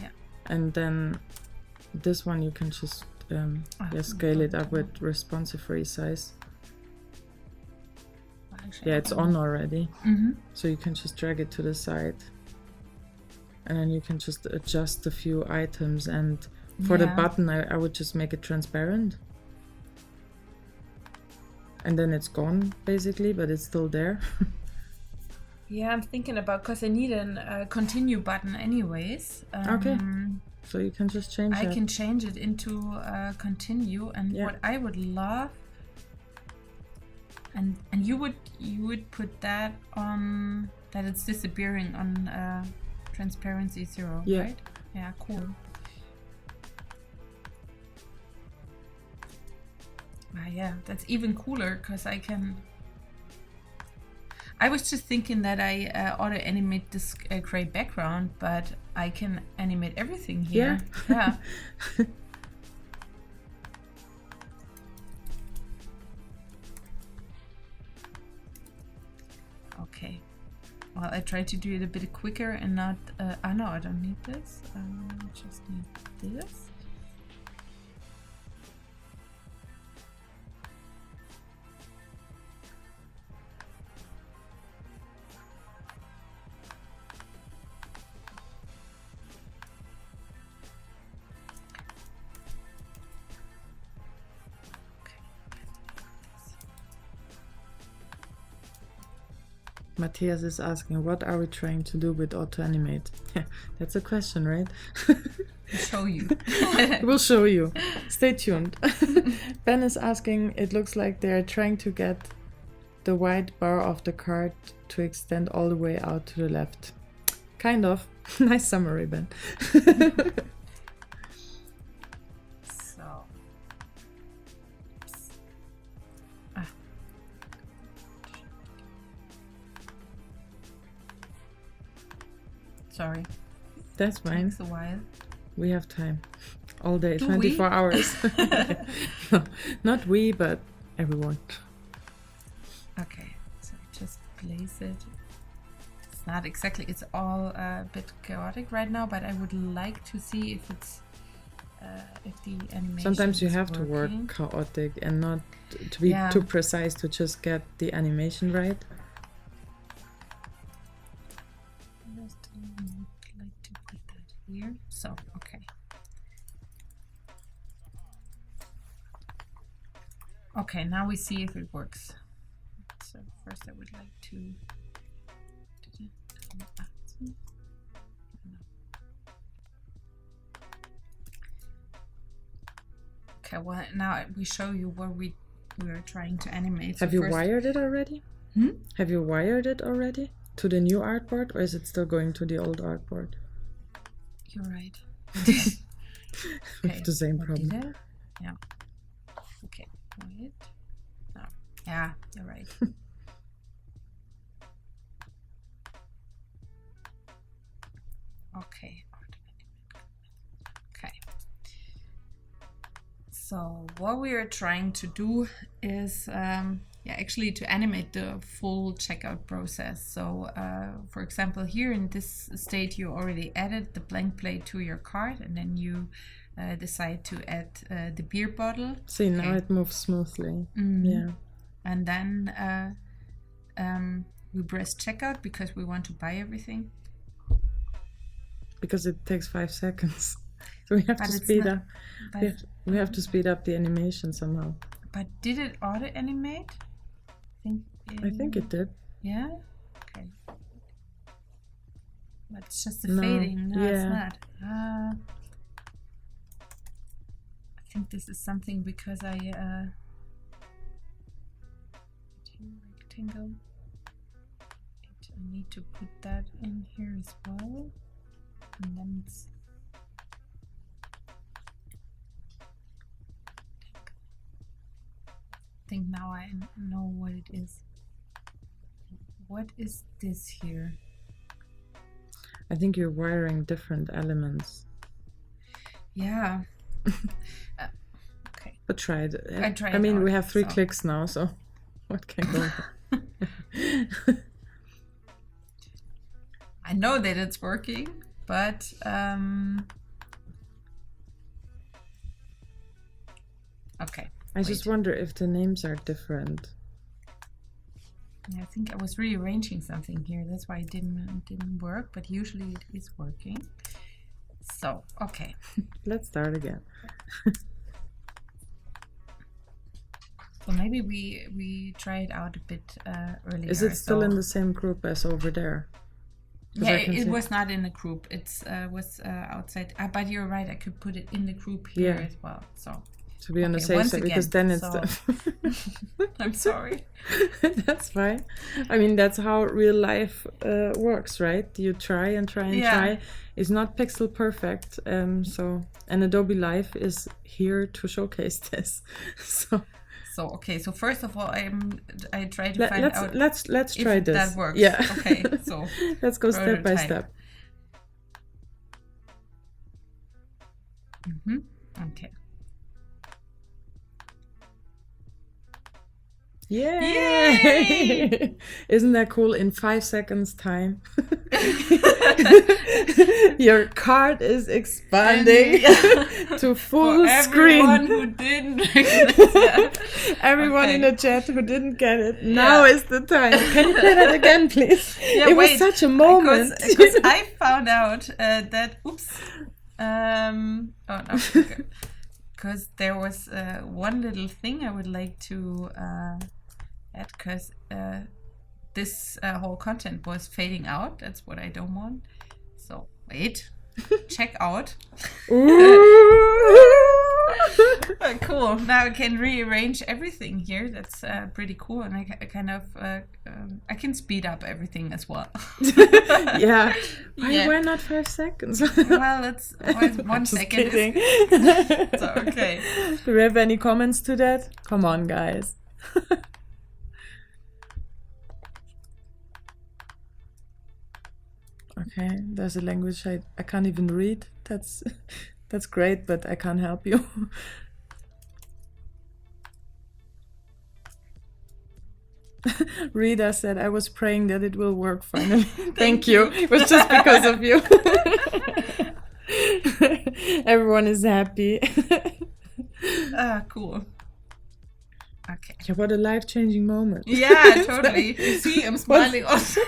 Yeah. And then this one you can just scale it up with responsive resize. Yeah, it's on already. So you can just drag it to the side. And then you can just adjust a few items. And for the button, I would just make it transparent. And then it's gone, basically, but it's still there. Yeah, I'm thinking about, because I need a continue button anyways. Okay. So you can just change it. I can change it into continue, and what I would love, and you would put that on, that it's disappearing on transparency 0, right? Yeah, cool. Yeah, that's even cooler because I can. I was just thinking that I auto animate this gray background, but I can animate everything here. Yeah. Okay. Well, I try to do it a bit quicker and not. No, I don't need this. I just need this. Matthias is asking, what are we trying to do with auto animate? Yeah, that's a question, right? We'll show you. We'll show you. Stay tuned. Ben is asking, it looks like they're trying to get the white bar of the card to extend all the way out to the left. Kind of. Nice summary, Ben. Sorry. That's fine. Takes a while. We have time. All day, 24 hours. No, not we, but everyone. Okay, so just place it. It's not exactly, it's all a bit chaotic right now, but I would like to see if it's if the animation sometimes you have working. to work chaotic and not to be too precise to just get the animation right. just would like to put that here. So, okay. Okay, now we see if it works. So first I would like to okay, well now we show you what we are trying to animate. Have so you first, wired it already? Have you wired it already to the new artboard, or is it still going to the old artboard? You're right. We have the same what problem. did I? Yeah. Okay, wait. No. Yeah, you're right. Okay. Okay. So what we are trying to do is actually to animate the full checkout process. So for example, here in this state you already added the blank plate to your cart, and then you decide to add the beer bottle. See, now it moves smoothly. Yeah. And then we press checkout because we want to buy everything. Because it takes 5 seconds. So we have to speed up. We have to speed up the animation somehow. But did it auto animate? I think it did. Yeah? Okay. But it's just the fading. No, it's not. I think this is something because I rectangle. I need to put that in here as well. And then it's I think now I know what it is. What is this here? I think you're wiring different elements. Yeah. Okay. But try it. I tried. I mean, out, we have 3 so. clicks now, so what can go wrong? I know that it's working, but okay. I just wonder if the names are different. Yeah, I think I was rearranging something here. That's why it didn't work, but usually it is working. So, okay. Let's start again. So maybe we try it out a bit earlier. Is it still in the same group as over there? Yeah, it was not in the group. It was outside. But you're right. I could put it in the group here as well. So to be on the safe side, because then it's I'm sorry. That's fine. I mean, that's how real life works, right? You try and try and try. It's not pixel perfect. And Adobe Live is here to showcase this. So okay. So first of all, I try to find out. Let's try if this. That works. Yeah. Okay. So let's go step by step. Okay. Yay! Isn't that cool? In 5 seconds time, your card is expanding to full screen. Everyone who didn't recognize that. Everyone in the chat who didn't get it, now is the time. Can you play that again, please? Yeah, it was such a moment. Because I found out that, because there was one little thing I would like to add, because this whole content was fading out. That's what I don't want. So wait, check out. Cool. Now I can rearrange everything here. That's pretty cool, and I kind of I can speed up everything as well. Yeah. Why not 5 seconds? Well, it's 1 second. So okay. Do we have any comments to that? Come on, guys. Okay, there's a language I can't even read. That's great, but I can't help you. Rita said, I was praying that it will work finally. Thank you. It was just because of you. Everyone is happy. Cool. Okay. Yeah, what a life-changing moment. Yeah, totally. You see, I'm smiling also.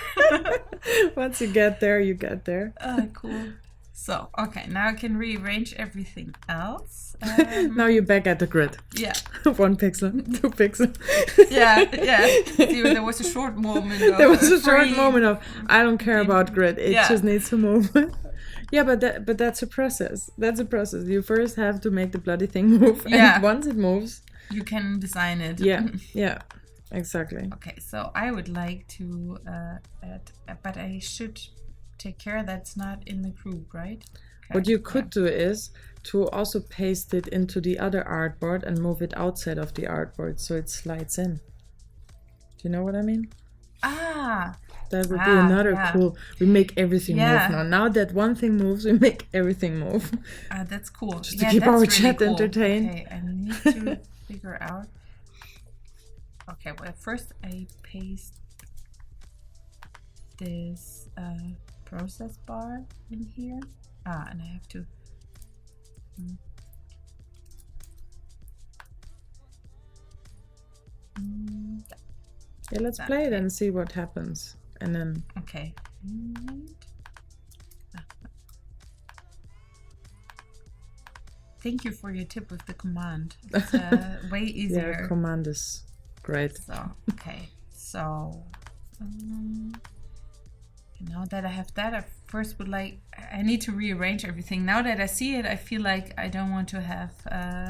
Once you get there, you get there. Cool. So, okay, now I can rearrange everything else. Now you're back at the grid. Yeah. 1 pixel, 2 pixel. Yeah. See, there was a short moment of There was a short moment of, I don't care about grid. It Yeah. just needs to move. Yeah, but that's a process. That's a process. You first have to make the bloody thing move. Yeah. And once it moves, you can design it. Yeah, exactly. Okay, so I would like to add, but I should take care that's not in the group, right? Okay. What you could do is to also paste it into the other artboard and move it outside of the artboard so it slides in. Do you know what I mean? That would be another cool. We make everything move now. Now that one thing moves, we make everything move. That's cool. Just to keep our really chat entertained. Okay, I need to figure out. Okay, well, first I paste this process bar in here. And I have to. Yeah, let's play it and see what happens. And then. Okay. Thank you for your tip with the command. It's way easier. Yeah, command is great. So, okay. So, now that I have that, I first would like, I need to rearrange everything. Now that I see it, I feel like I don't want to have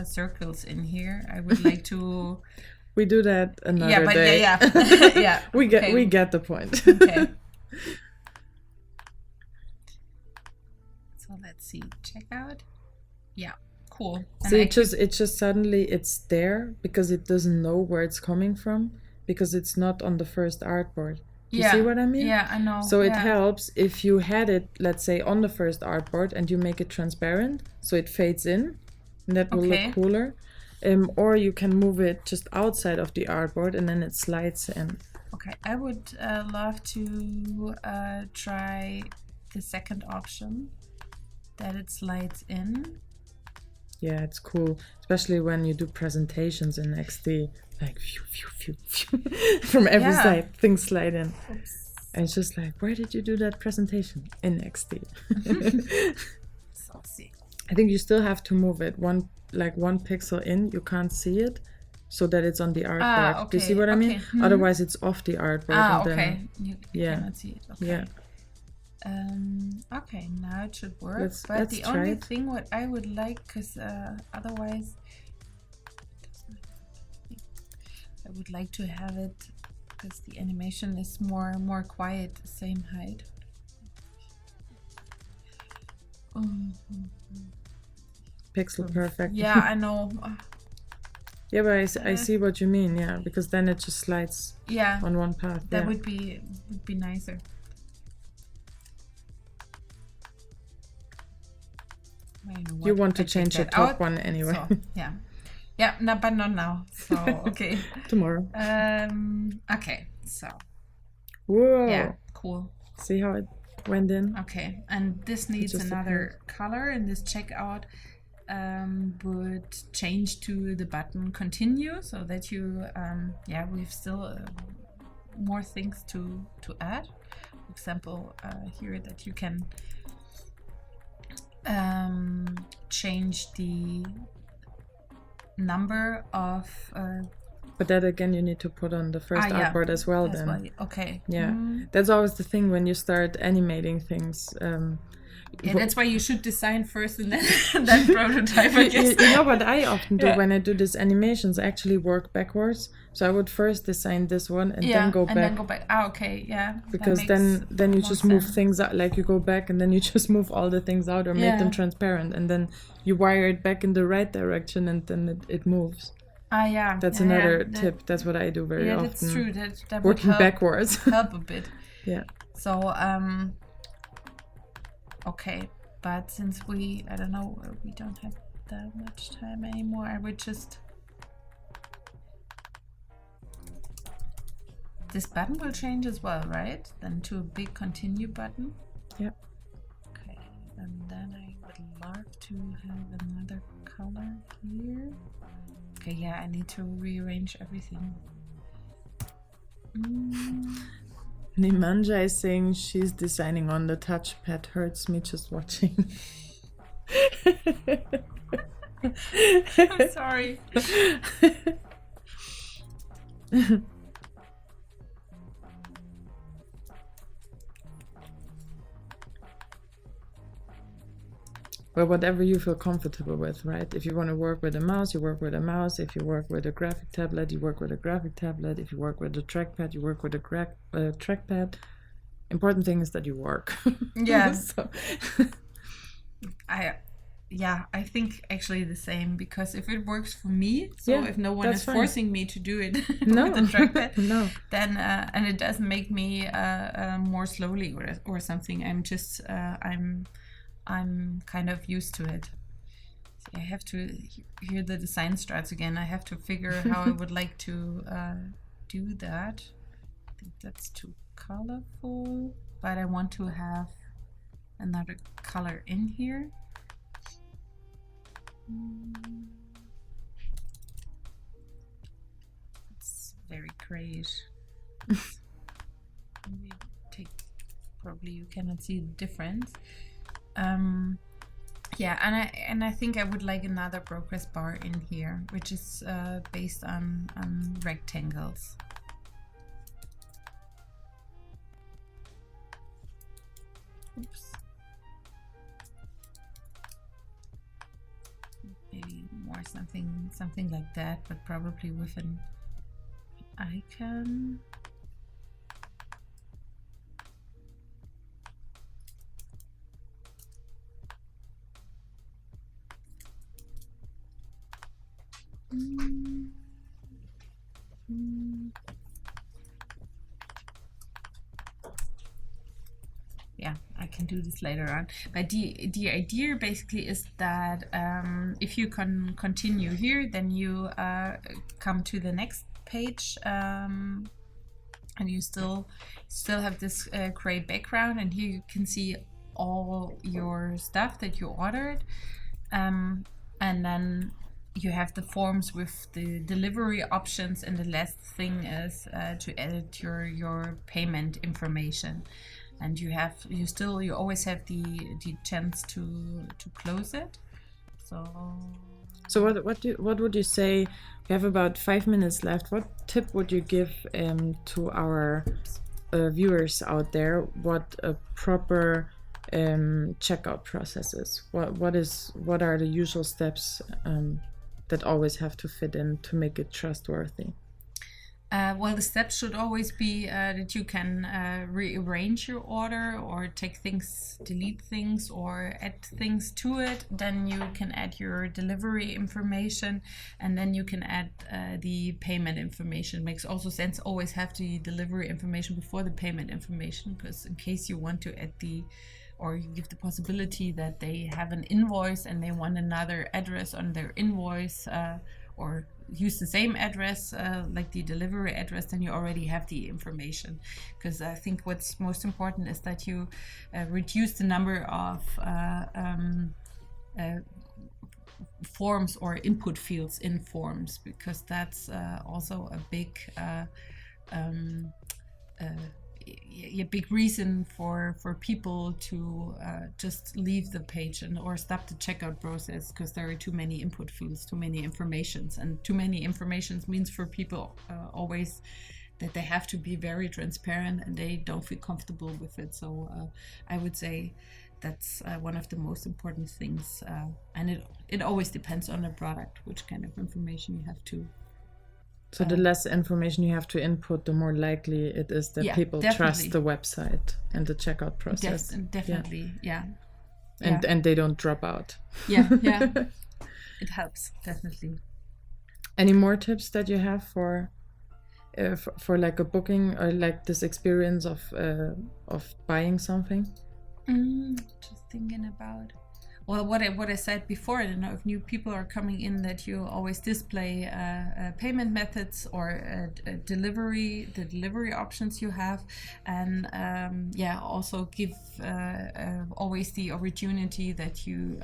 circles in here. I would like to... We do that another day. Yeah. We get the point. Okay. So let's see. Check out. Yeah. Cool. And see, it just suddenly it's there because it doesn't know where it's coming from because it's not on the first artboard. You see what I mean? Yeah, I know. So it helps if you had it, let's say, on the first artboard and you make it transparent so it fades in, and that will look cooler. Or you can move it just outside of the artboard and then it slides in. Okay, I would love to try the second option, that it slides in. Yeah, it's cool, especially when you do presentations in XD, like phew, phew, phew, phew. From every side, things slide in. Oops. And it's just like, where did you do that presentation? In XD. So let's see. I think you still have to move it one pixel in, you can't see it, so that it's on the artboard. Okay. Do you see what I mean? Otherwise it's off the artboard. Okay. You cannot see it. Okay. Yeah. Okay, now it should work. Let's the try only it. thing what I would like, because otherwise I would like to have it, because the animation is more quiet, same height. Pixel perfect. Yeah, I know. Yeah, but I see what you mean. Yeah, because then it just slides. Yeah. On one path. That would be nicer. You want to change the top one anyway. So, yeah. No, but not now. So okay. Tomorrow. Okay. So. Whoa. Yeah. Cool. See how it went in? Okay, and this needs another color, and this checkout would change to the button continue, so that you we've still more things to add. For example, here that you can change the number of but that again you need to put on the first artboard as well. Okay. Yeah. That's always the thing when you start animating things. That's why you should design first and then prototype, I guess. You know what I often do when I do these animations? I actually work backwards. So I would first design this one and then go back. And then go back. Okay, yeah. Because then you just move things out. Like you go back and then you just move all the things out or make them transparent. And then you wire it back in the right direction and then it moves. Yeah. That's another tip. That's what I do very often. Yeah, that's true. That working would backwards. help a bit. Yeah. So, okay. But since we don't have that much time anymore, I would just... This button will change as well, right? Then to a big continue button. Yep. Okay. And then I would love to have another color here. Okay, yeah, I need to rearrange everything. Nimanja is saying she's designing on the touchpad. Hurts me just watching. I'm sorry. Well, whatever you feel comfortable with, right? If you want to work with a mouse, you work with a mouse. If you work with a graphic tablet, you work with a graphic tablet. If you work with a trackpad, you work with a trackpad. Important thing is that you work. Yeah. So. I think actually the same, because if it works for me, so Yeah, if no one that's is fine. forcing me to do it No. with the trackpad, No. then and it doesn't make me more slowly or something. I'm just I'm kind of used to it. I have to hear the design starts again. I have to figure how I would like to do that. I think that's too colorful, but I want to have another color in here. It's very great. Probably you cannot see the difference. Yeah, and I think I would like another progress bar in here, which is based on rectangles. Oops. Maybe more something like that, but probably with an icon. Yeah, I can do this later on. But the idea basically is that if you can continue here, then you come to the next page, and you still have this gray background, and here you can see all your stuff that you ordered, and then you have the forms with the delivery options, and the last thing is to edit your payment information. And you always have the chance to close it. So what would you say? We have about 5 minutes left. What tip would you give to our viewers out there? What a proper checkout process is? What are the usual steps that always have to fit in to make it trustworthy? Well, the steps should always be that you can rearrange your order, or take things, delete things, or add things to it. Then you can add your delivery information, and then you can add the payment information. Makes also sense. Always have the delivery information before the payment information, because in case you want to add or you give the possibility that they have an invoice and they want another address on their invoice, or use the same address like the delivery address, then you already have the information. Because I think what's most important is that you reduce the number of forms or input fields in forms, because that's also a big big reason for people to just leave the page or stop the checkout process, because there are too many input fields, too many informations, and too many informations means for people always that they have to be very transparent, and they don't feel comfortable with it. So I would say that's one of the most important things, and it always depends on the product, which kind of information you have to. So the less information you have to input, the more likely it is that people trust the website and the checkout process. Definitely, yeah. And they don't drop out. Yeah. It helps, definitely. Any more tips that you have for like a booking, or like this experience of buying something? Just thinking about. Well, what I said before, I don't know if new people are coming in, that you always display payment methods or the delivery options you have, and also give always the opportunity that you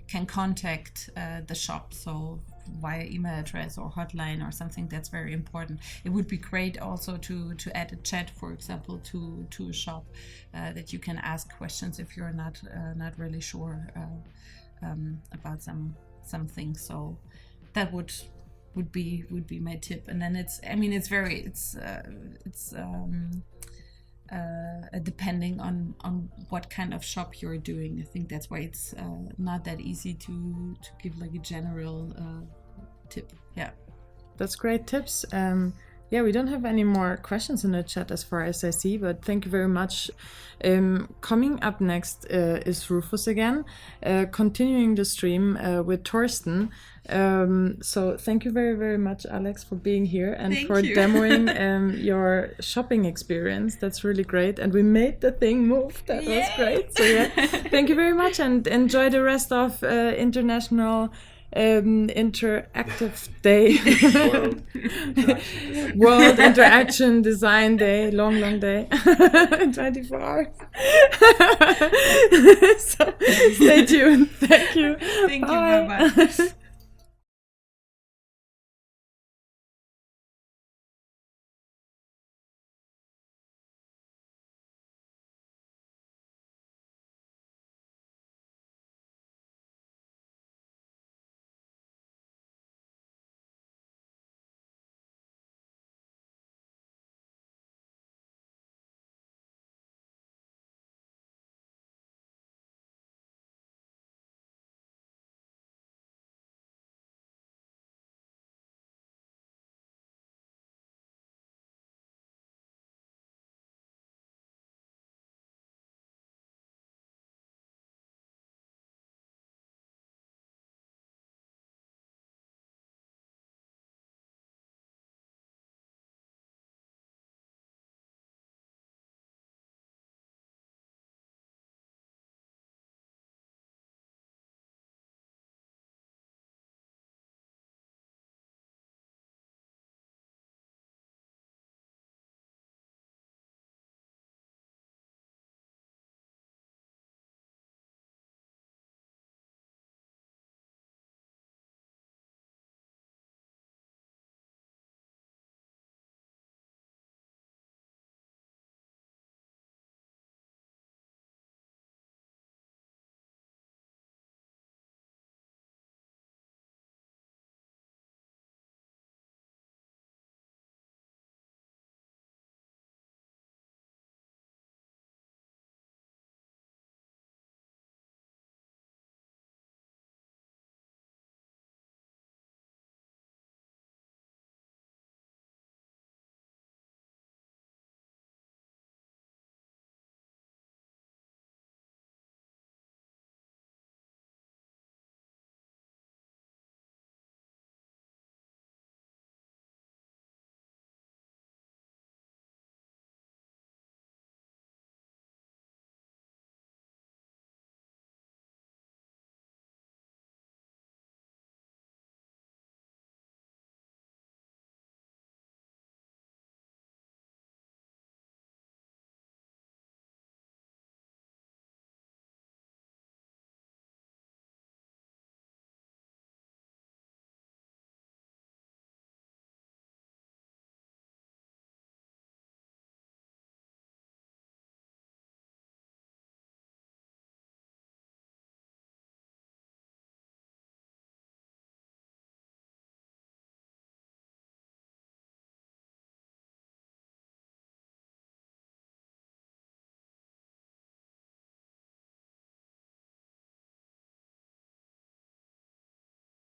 can contact the shop. So via email address or hotline or something. That's very important. It would be great also to add a chat, for example, to a shop that you can ask questions if you're not really sure about some things. So that would be my tip. And then it's depending on what kind of shop you're doing. I think that's why it's not that easy to give like a general tip. Yeah, that's great tips. Yeah, we don't have any more questions in the chat as far as I see, but thank you very much. Coming up next is Rufus again, continuing the stream with Torsten. So thank you very, very much, Alex, for being here and for demoing your shopping experience. That's really great. And we made the thing move. That was great. So yeah, thank you very much and enjoy the rest of International Interactive Day. World Interaction Design Day. Long day. 24 hours. So stay tuned. Thank you. Thank you. Bye-bye.